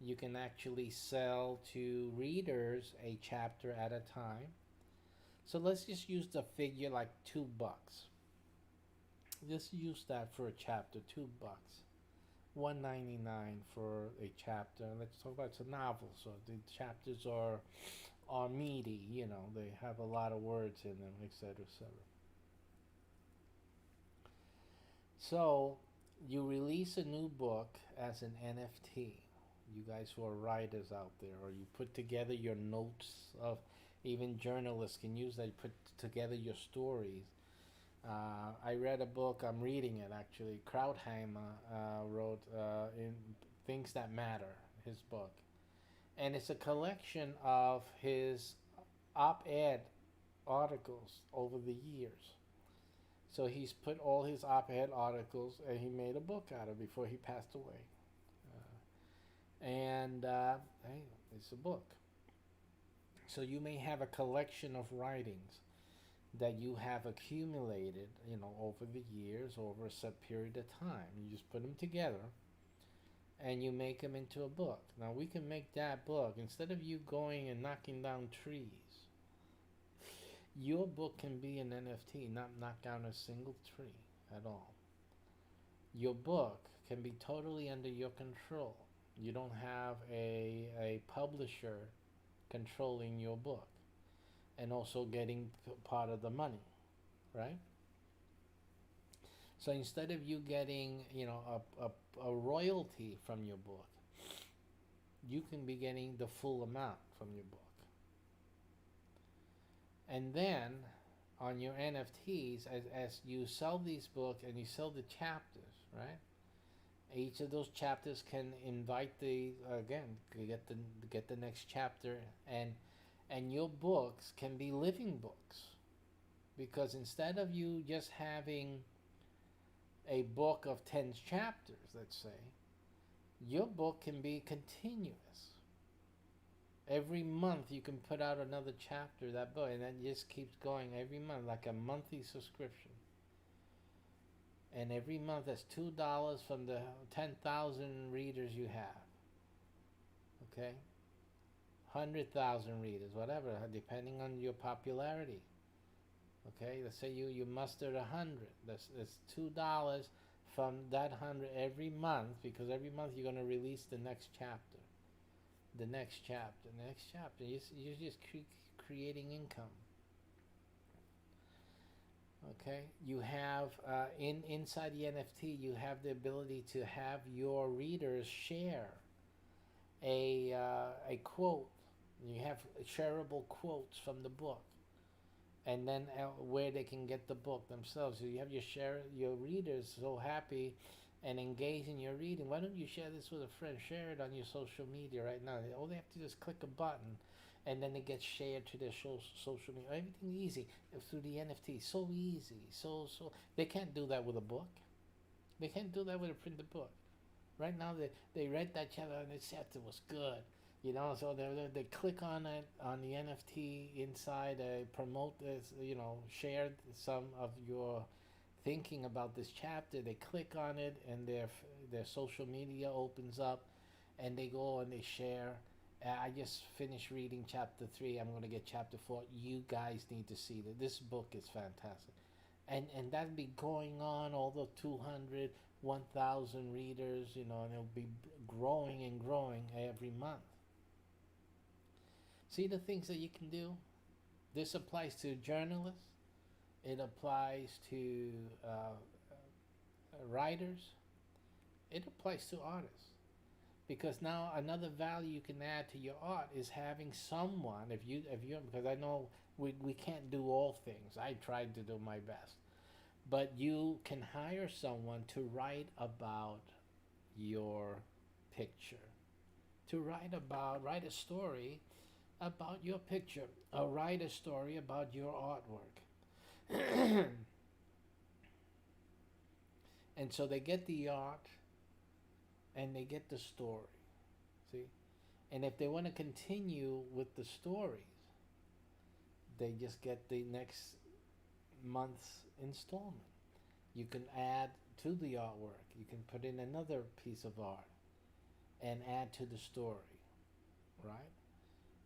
you can actually sell to readers a chapter at a time. So let's just use the figure like $2. Just use that for a chapter, $2. $1.99 for a chapter. And let's talk about, it's a novel, so the chapters are meaty, you know, they have a lot of words in them, etc., etc. So you release a new book as an NFT. You guys who are writers out there, or you put together your notes of, even journalists can use that. You put together your stories. I read a book, I'm reading it actually. Krautheimer wrote in Things That Matter, his book. And it's a collection of his op-ed articles over the years. So he's put all his op-ed articles, and he made a book out of it before he passed away. Hey, it's a book. So you may have a collection of writings that you have accumulated, you know, over the years, over a set period of time. You just put them together, and you make them into a book. Now we can make that book, instead of you going and knocking down trees, your book can be an NFT, not knock down a single tree at all. Your book can be totally under your control. You don't have a publisher controlling your book and also getting part of the money, right? So instead of you getting, you know, a royalty from your book, you can be getting the full amount from your book. And then on your NFTs, as you sell these books and you sell the chapters, right? Each of those chapters can invite get the next chapter, and your books can be living books, because instead of you just having a book of 10 chapters, let's say, your book can be continuous. Every month you can put out another chapter of that book, and that just keeps going every month, like a monthly subscription. And every month that's $2 from the 10,000 readers you have. Okay? 100,000 readers, whatever, depending on your popularity. Okay, let's say you mustered 100. That's $2 from that 100 every month, because every month you're going to release the next chapter, the next chapter, the next chapter. You're just creating income. Okay, you have inside the NFT, you have the ability to have your readers share a quote. You have shareable quotes from the book, and then where they can get the book themselves. So you have your readers so happy and engaged in your reading. Why don't you share this with a friend? Share it on your social media right now. All they have to do is click a button, and then it gets shared to their social media. Everything easy through the NFT. So easy. So they can't do that with a book. They can't do that with a printed book. Right now they read that chapter and they said it was good. So they click on it on the NFT inside. Promote this, shared some of your thinking about this chapter. They click on it, and their social media opens up, and they go and they share. I just finished reading chapter 3. I'm going to get chapter 4. You guys need to see that. This book is fantastic. And that'll be going on, although 200, 1,000 readers, and it'll be growing and growing every month. See the things that you can do? This applies to journalists. It applies to writers. It applies to artists. Because now another value you can add to your art is having someone, because I know we can't do all things. I tried to do my best. But you can hire someone to write about your picture, to write a story about your picture, or write a story about your artwork. And so they get the art and they get the story. See? And if they want to continue with the stories, they just get the next month's installment. You can add to the artwork. You can put in another piece of art and add to the story, right?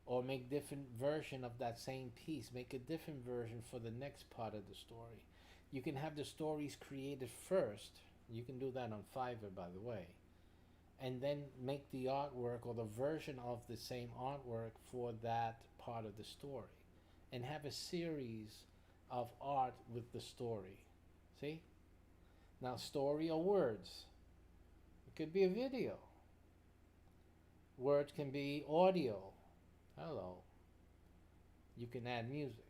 Or make different version of that same piece. Make a different version for the next part of the story. You can have the stories created first. You can do that on Fiverr, by the way. And then make the artwork or the version of the same artwork for that part of the story. And have a series of art with the story. See? Now, story or words. It could be a video. Words can be audio. Hello. You can add music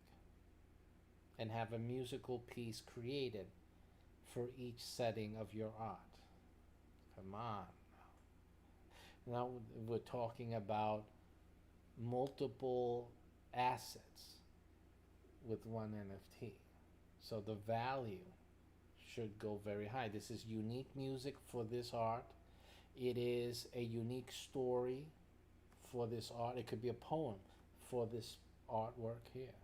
and have a musical piece created for each setting of your art. Come on. Now we're talking about multiple assets with one NFT. So the value should go very high. This is unique music for this art. It is a unique story for this art. It could be a poem for this artwork here.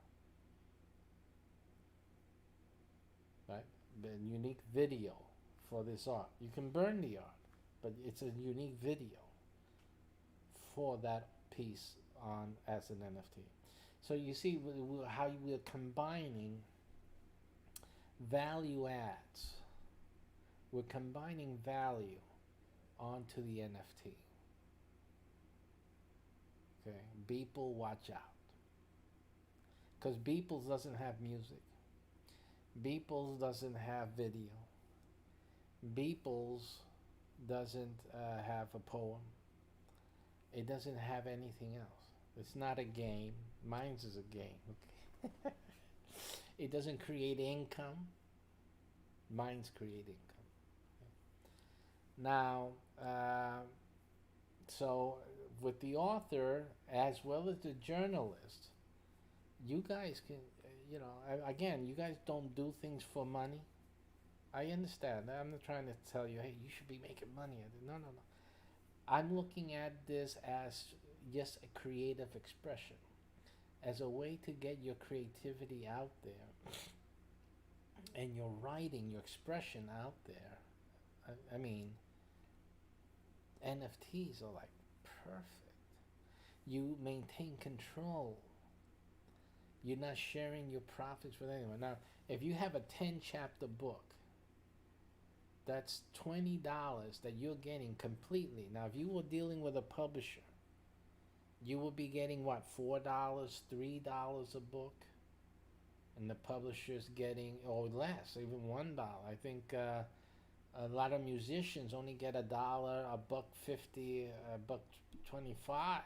Right? The unique video for this art. You can burn the art, but it's a unique video for that piece on as an NFT. So you see how we're combining value adds. We're combining value onto the NFT. Okay, Beeple, watch out. Because Beeples doesn't have music. Beeples doesn't have video. Beeples doesn't have a poem. It doesn't have anything else. It's not a game. Mine's is a game. Okay. It doesn't create income. Mine's create income. Now, so with the author as well as the journalist, you guys can, again, you guys don't do things for money. I understand. I'm not trying to tell you, hey, you should be making money. No. I'm looking at this as just a creative expression, as a way to get your creativity out there and your writing, your expression out there. I mean, NFTs are like perfect. You maintain control. You're not sharing your profits with anyone. Now, if you have a 10-chapter book, that's $20 that you're getting completely. Now, if you were dealing with a publisher, you will be getting what, $4, $3 a book, and the publisher's getting, or less, even $1. I think a lot of musicians only get $1, $1.50, $1.25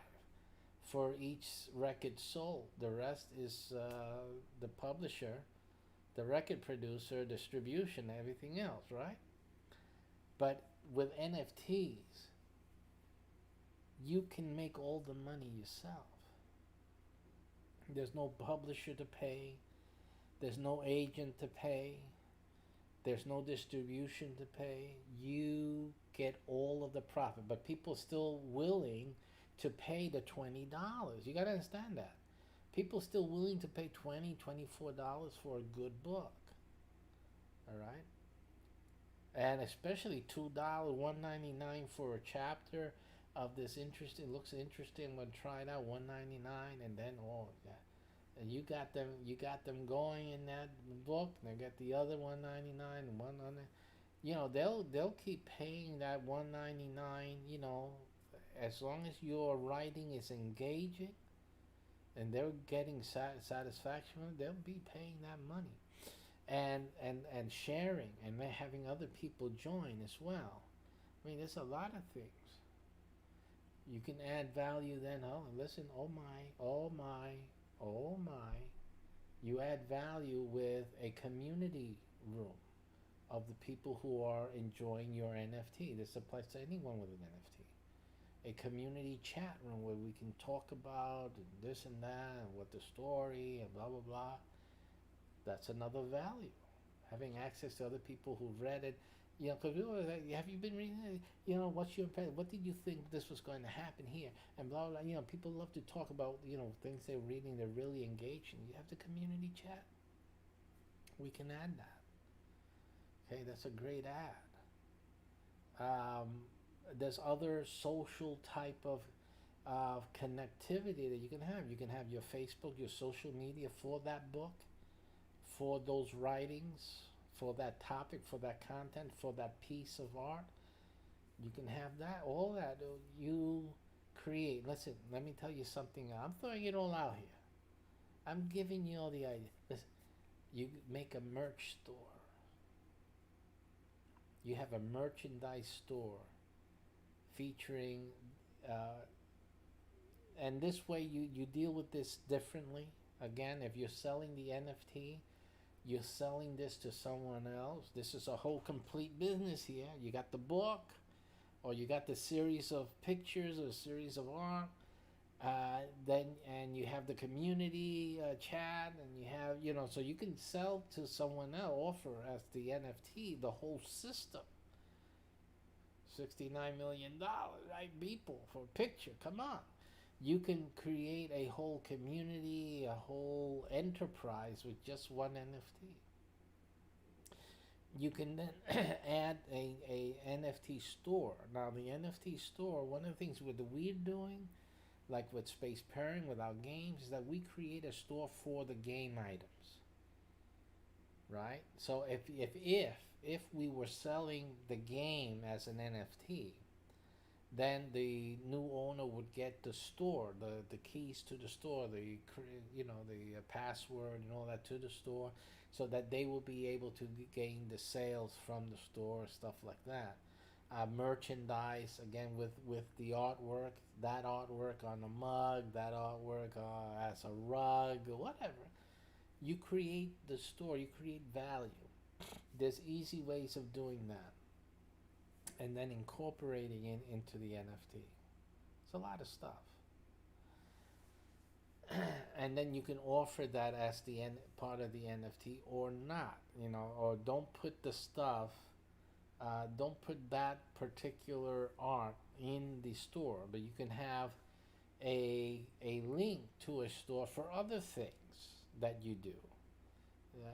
for each record sold. The rest is the publisher, the record producer, distribution, everything else, right? But with NFTs, you can make all the money yourself. There's no publisher to pay. There's no agent to pay. There's no distribution to pay. You get all of the profit. But people are still willing to pay the $20. You got to understand that. People are still willing to pay $20, $24 for a good book. All right? And especially $2, $1.99 for a chapter of this interesting, looks interesting, I'm gonna try it out, $1.99, and then yeah. And you got them going in that book, and they got the other $1.99 and one on it. You know, they'll keep paying that $1.99, you know, as long as your writing is engaging and they're getting satisfaction, they'll be paying that money. And sharing and having other people join as well. I mean, there's a lot of things. You can add value then. Oh, listen, oh my. You add value with a community room of the people who are enjoying your NFT. This applies to anyone with an NFT. A community chat room where we can talk about this and that and what the story and blah, blah, blah. That's another value. Having access to other people who've read it. You know, because have you been reading it? You know, what did you think this was going to happen here? And blah, blah, you know, people love to talk about, you know, things they're reading, they're really engaged in. You have the community chat. We can add that. Okay, that's a great ad. There's other social type of connectivity that you can have. You can have your Facebook, your social media for that book, for those writings, for that topic, for that content, for that piece of art. You can have that, all that you create. Listen, let me tell you something. I'm throwing it all out here. I'm giving you all the ideas. Listen, you make a merch store. You have a merchandise store featuring, and this way you deal with this differently. Again, if you're selling the NFT, you're selling this to someone else. This is a whole complete business here. You got the book, or you got the series of pictures or series of art. And you have the community chat, and you have, you know, so you can sell to someone else, offer as the NFT the whole system. $69 million, right, people, for a picture. Come on. You can create a whole community, a whole enterprise with just one NFT. You can then add a NFT store. Now, the NFT store, one of the things that we're doing, like with Space Pairing, with our games, is that we create a store for the game items, right? So if we were selling the game as an NFT, then the new owner would get the store, the keys to the store, the password and all that to the store, so that they will be able to gain the sales from the store, stuff like that. Merchandise, again, with the artwork, that artwork on a mug, that artwork as a rug, or whatever. You create the store, you create value. There's easy ways of doing that. And then incorporating it into the NFT. It's a lot of stuff. And then you can offer that as the part of the NFT or not, you know, or don't put the stuff, don't put that particular art in the store, but you can have a link to a store for other things that you do.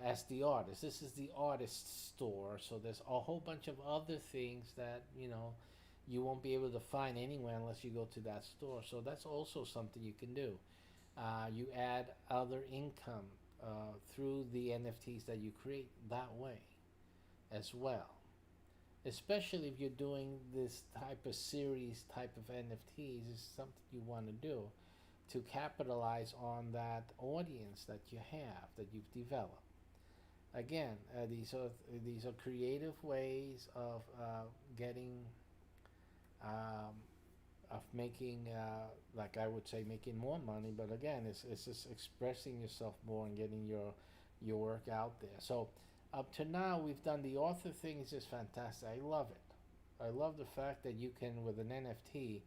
as the artist. This is the artist store, so there's a whole bunch of other things that you won't be able to find anywhere unless you go to that store. So that's also something you can do. You add other income through the NFTs that you create that way as well. Especially if you're doing this type of series type of NFTs, is something you want to do to capitalize on that audience that you have, that you've developed. Again, these are creative ways of getting um, of making, like I would say, making more money. But again, it's just expressing yourself more and getting your work out there. So up to now, we've done the author thing. Is just fantastic. I love it. I love the fact that you can, with an NFT,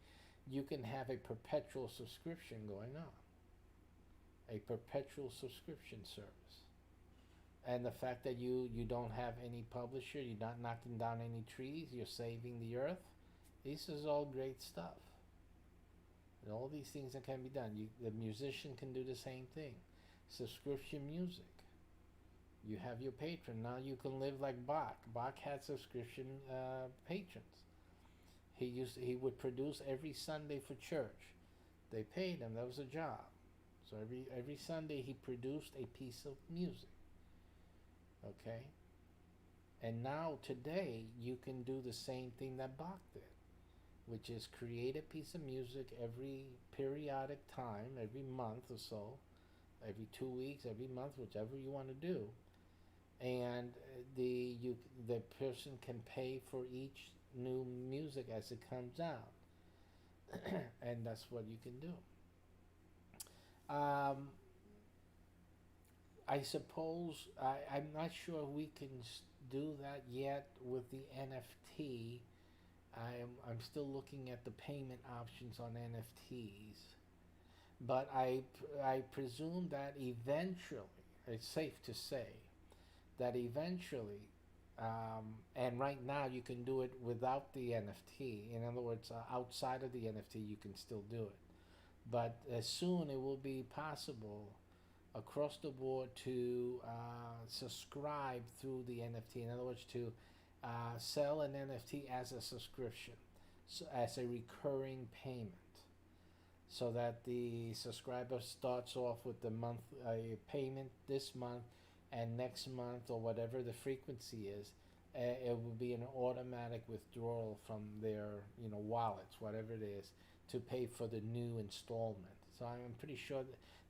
you can have a perpetual subscription going on, a perpetual subscription service. And the fact that you don't have any publisher, you're not knocking down any trees, you're saving the earth. This is all great stuff. And all these things that can be done. The musician can do the same thing. Subscription music. You have your patron. Now you can live like Bach. Bach had subscription patrons. He would produce every Sunday for church. They paid him. That was a job. So every Sunday he produced a piece of music. Okay? And now today you can do the same thing that Bach did, which is create a piece of music every periodic time, every month or so, every 2 weeks, every month, whichever you want to do. And the person can pay for each new music as it comes out. And that's what you can do. I suppose I'm not sure we can do that yet with the NFT. I'm still looking at the payment options on NFTs, but I presume that eventually, it's safe to say that eventually, and right now you can do it without the NFT. In other words, outside of the NFT, you can still do it. But soon it will be possible across the board to subscribe through the NFT. In other words, to sell an NFT as a subscription, so as a recurring payment, so that the subscriber starts off with the month payment this month, and next month, or whatever the frequency is, it will be an automatic withdrawal from their wallets, whatever it is, to pay for the new installment. So I'm pretty sure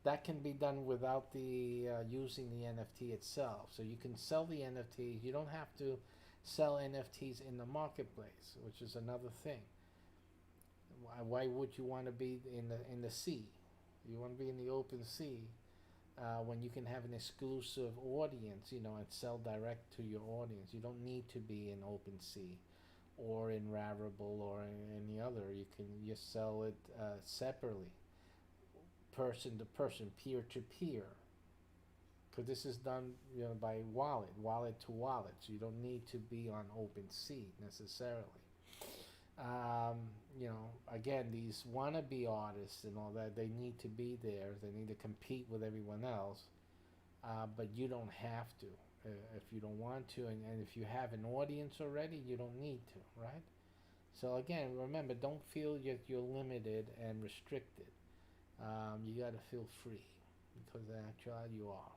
that can be done without the using the NFT itself. So you can sell the NFT. You don't have to sell NFTs in the marketplace, which is another thing. Why would you want to be in the sea? You want to be in the open sea when you can have an exclusive audience, and sell direct to your audience. You don't need to be in open sea or in Rarible or in any other. You can just sell it separately, person to person, peer to peer, because this is done by wallet to wallet. So you don't need to be on open sea necessarily. Again, these wannabe artists and all that, they need to be there. They need to compete with everyone else, but you don't have to if you don't want to. And if you have an audience already, you don't need to, right? So again, remember, don't feel that you're limited and restricted. You got to feel free, because in actuality you are.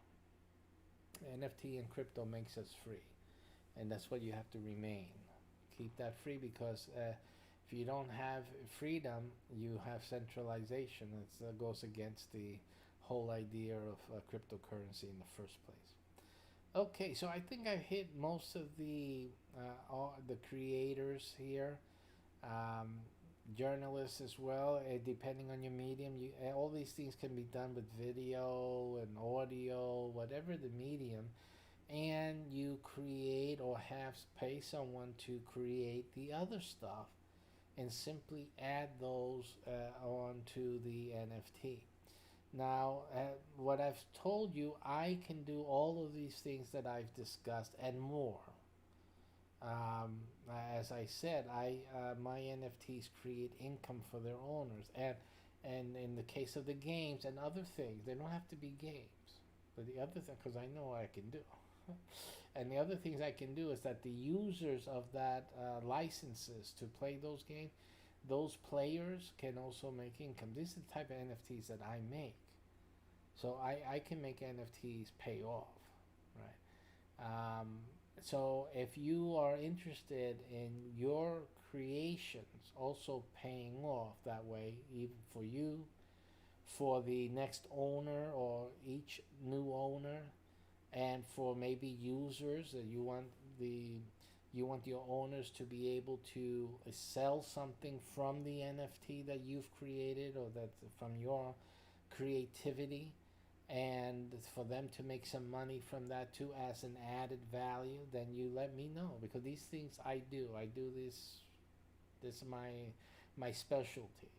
NFT and crypto makes us free, and that's what you have to remain. Keep that free, because if you don't have freedom, you have centralization. That goes against the whole idea of cryptocurrency in the first place. Okay, so I think I've hit most of all the creators here, journalists as well. Depending on your medium, all these things can be done with video and audio, whatever the medium, and you create or pay someone to create the other stuff, and simply add those onto the NFT. Now, what I've told you, I can do all of these things that I've discussed and more. As I said, my NFTs create income for their owners, and in the case of the games and other things, they don't have to be games. But the other thing, because I know I can do, and the other things I can do is that the users of that licenses to play those games, those players can also make income. This is the type of NFTs that I make. So I can make NFTs pay off, right? So if you are interested in your creations also paying off that way, even for you, for the next owner or each new owner, and for maybe users that you want your owners to be able to sell something from the NFT that you've created or that from your creativity, and for them to make some money from that too as an added value, then you let me know, because these things I do this is my specialty.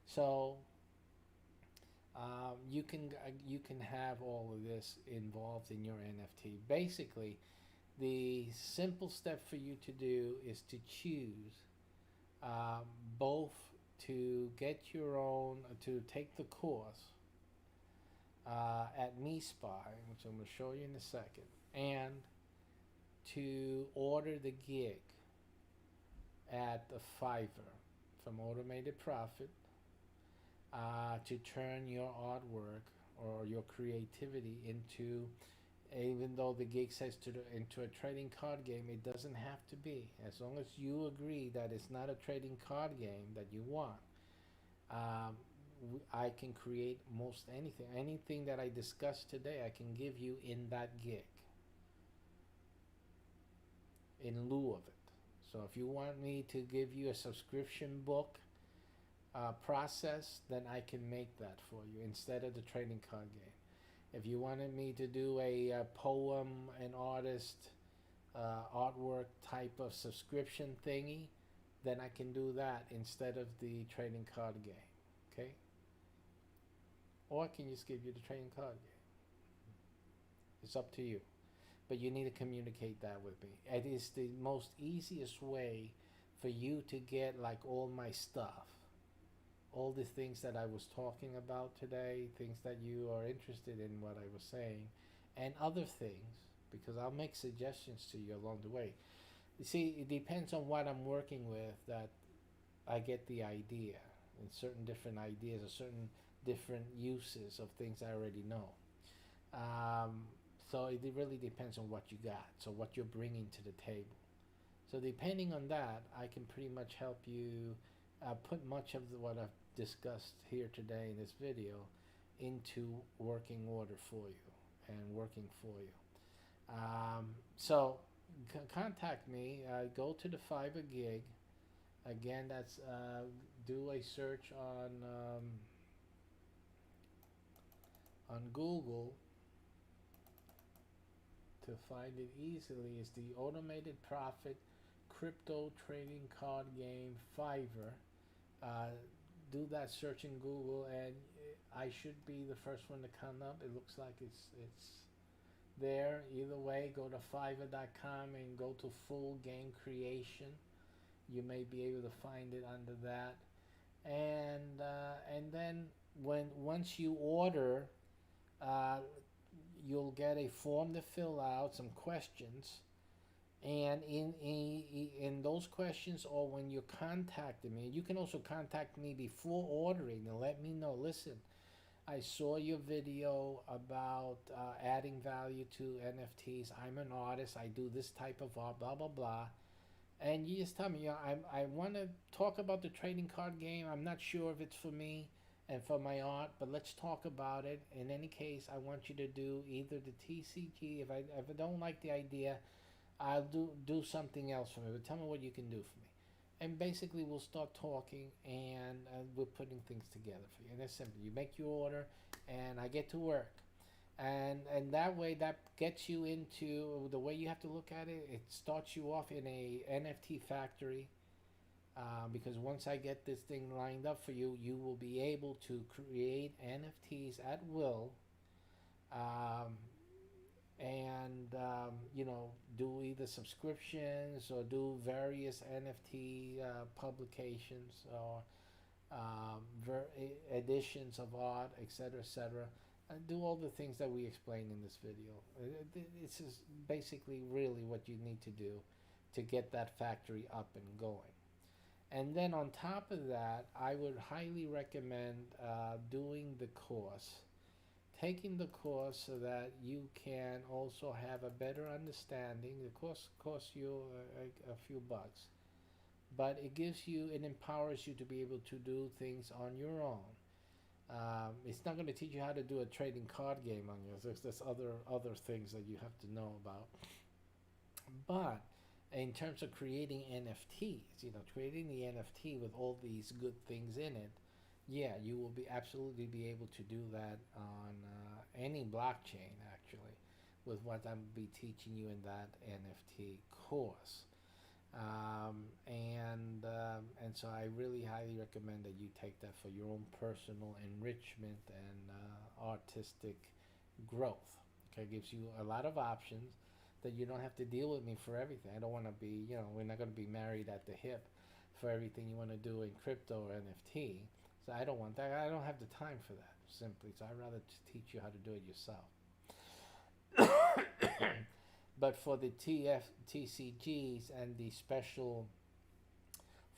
So you can have all of this involved in your NFT. Basically, the simple step for you to do is to choose um, both to get your own to take the course at MeSpy, which I'm going to show you in a second, and to order the gig at the Fiverr from Automated Profit, to turn your artwork or your creativity into, even though the gig says into a trading card game, it doesn't have to be. As long as you agree that it's not a trading card game that you want, um, I can create most anything. Anything that I discussed today, I can give you in that gig in lieu of it. So if you want me to give you a subscription book process, then I can make that for you instead of the trading card game. If you wanted me to do a poem and artist artwork type of subscription thingy, then I can do that instead of the trading card game. Okay? Or I can just give you the trading card game. It's up to you. But you need to communicate that with me. It is the most easiest way for you to get like all my stuff. All the things that I was talking about today, things that you are interested in what I was saying, and other things, because I'll make suggestions to you along the way. You see, it depends on what I'm working with that I get the idea, and certain different ideas or certain different uses of things I already know. Um, so it really depends on what you got, so what you're bringing to the table. So depending on that, I can pretty much help you put much of what I've discussed here today in this video into working order for you and working for you. So contact me. Go to the Fiverr gig. Again, that's do a search on Google to find it easily. It's the Automated Profit Crypto Trading Card Game Fiverr. Do that search in Google, and I should be the first one to come up. It looks like it's there. Either way, go to fiverr.com and go to full game creation. You may be able to find it under that, and then once you order, uh, you'll get a form to fill out, some questions, and in those questions, or when you're contacting me, you can also contact me before ordering and let me know, listen, I saw your video about adding value to NFTs. I'm an artist. I do this type of art, blah, blah, blah. And you just tell me, I want to talk about the trading card game. I'm not sure if it's for me and for my art, but let's talk about it. In any case, I want you to do either the TCG. If I don't like the idea, I'll do something else for me. But tell me what you can do for me. And basically, we'll start talking, and we're putting things together for you. And it's simple. You make your order, and I get to work. And that way, that gets you into the way you have to look at it. It starts you off in a NFT factory, because once I get this thing lined up for you, you will be able to create NFTs at will, and do either subscriptions or do various NFT publications or editions of art, etc., etc. do all the things that we explained in this video. This is basically really what you need to do to get that factory up and going. And then on top of that, I would highly recommend doing the course, taking the course so that you can also have a better understanding. The course costs you a few bucks, but it gives you, it empowers you to be able to do things on your own. It's not going to teach you how to do a trading card game on yours. There's other things that you have to know about. But in terms of creating NFTs, creating the NFT with all these good things in it, yeah, you will be absolutely be able to do that on any blockchain actually, with what I'm be teaching you in that NFT course. And so I really highly recommend that you take that for your own personal enrichment and artistic growth. Okay, it gives you a lot of options that you don't have to deal with me for everything. I don't want to be, we're not going to be married at the hip for everything you want to do in crypto or NFT. So I don't want that. I don't have the time for that, simply. So I'd rather teach you how to do it yourself. But for the TCGs and the special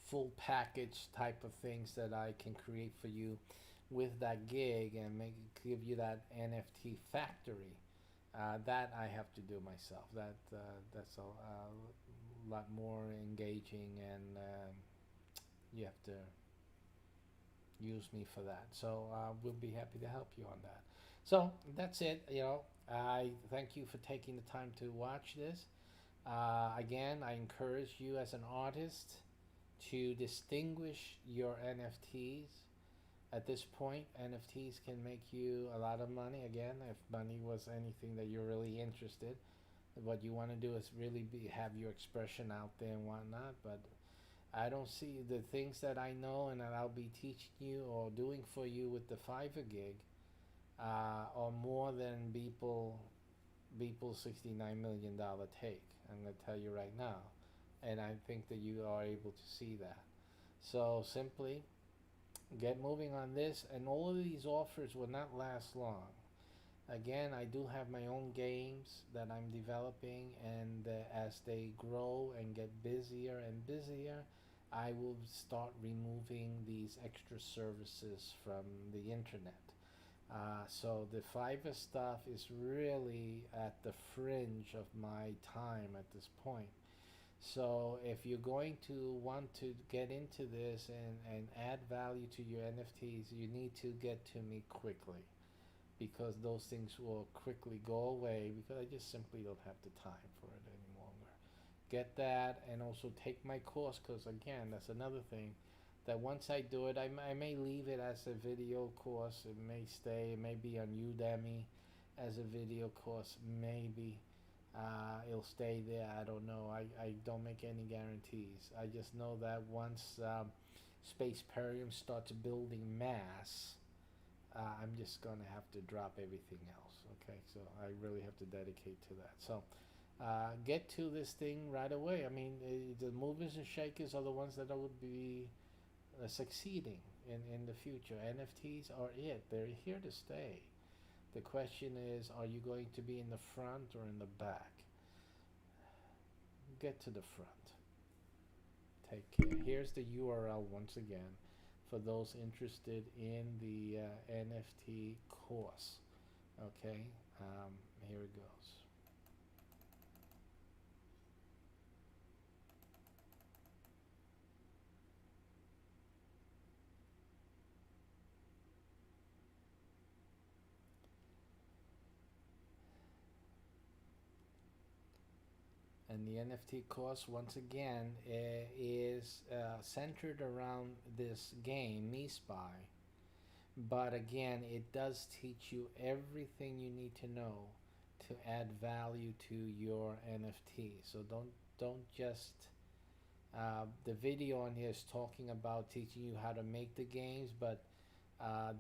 full package type of things that I can create for you with that gig and give you that NFT factory, that I have to do myself. That's a lot more engaging, and you have to use me for that. So we'll be happy to help you on that. So that's it. I thank you for taking the time to watch this. Again, I encourage you as an artist to distinguish your NFTs. At this point, NFTs can make you a lot of money. Again, if money was anything that you're really interested, what you want to do is really have your expression out there and whatnot. But I don't see the things that I know and that I'll be teaching you or doing for you with the Fiverr gig or more than Beeple's $69 million take. I'm going to tell you right now. And I think that you are able to see that. So simply get moving on this. And all of these offers will not last long. Again, I do have my own games that I'm developing. And as they grow and get busier and busier, I will start removing these extra services from the internet. So the Fiverr stuff is really at the fringe of my time at this point. So if you're going to want to get into this and add value to your NFTs, you need to get to me quickly, because those things will quickly go away because I just simply don't have the time for it any longer. Get that, and also take my course, because again, that's another thing. That once I do it, I may leave it as a video course. It may stay. It may be on Udemy as a video course. Maybe it'll stay there. I don't know. I don't make any guarantees. I just know that once Spaceperium starts building mass, I'm just going to have to drop everything else. Okay, so I really have to dedicate to that. So get to this thing right away. I mean, the movers and shakers are the ones that would be succeeding in the future. NFTs are it. They're here to stay. The question is, are you going to be in the front or in the back? Get to the front. Take care. Here's the URL once again for those interested in the NFT course. Okay, here it goes. And the NFT course, once again, is centered around this game, Me Spy. But again, it does teach you everything you need to know to add value to your NFT. So don't just the video on here is talking about teaching you how to make the games, but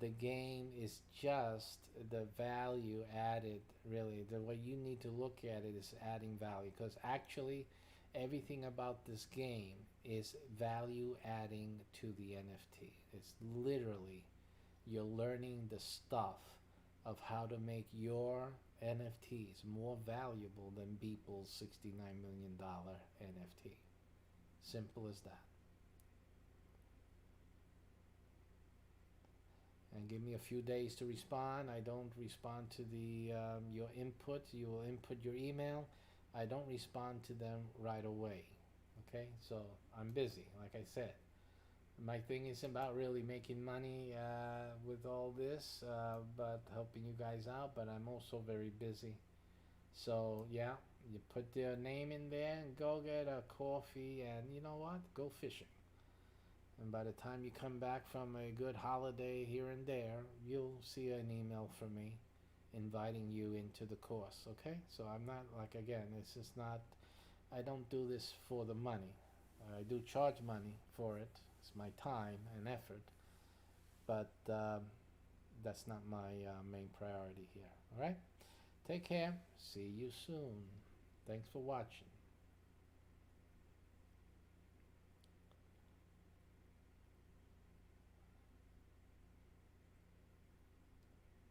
the game is just the value added. Really, the way you need to look at it is adding value, because actually everything about this game is value adding to the NFT. It's literally, you're learning the stuff of how to make your NFTs more valuable than Beeple's $69 million NFT. Simple as that. And give me a few days to respond. I don't respond to the your input. You will input your email. I don't respond to them right away. Okay, so I'm busy, like I said. My thing is about really making money with all this, but helping you guys out. But I'm also very busy. So yeah, you put their name in there and go get a coffee, and you know what? Go fishing. And by the time you come back from a good holiday here and there, you'll see an email from me inviting you into the course, okay? So I'm not, like, again, this is not, I don't do this for the money. I do charge money for it. It's my time and effort, but that's not my main priority here, all right? Take care. See you soon. Thanks for watching.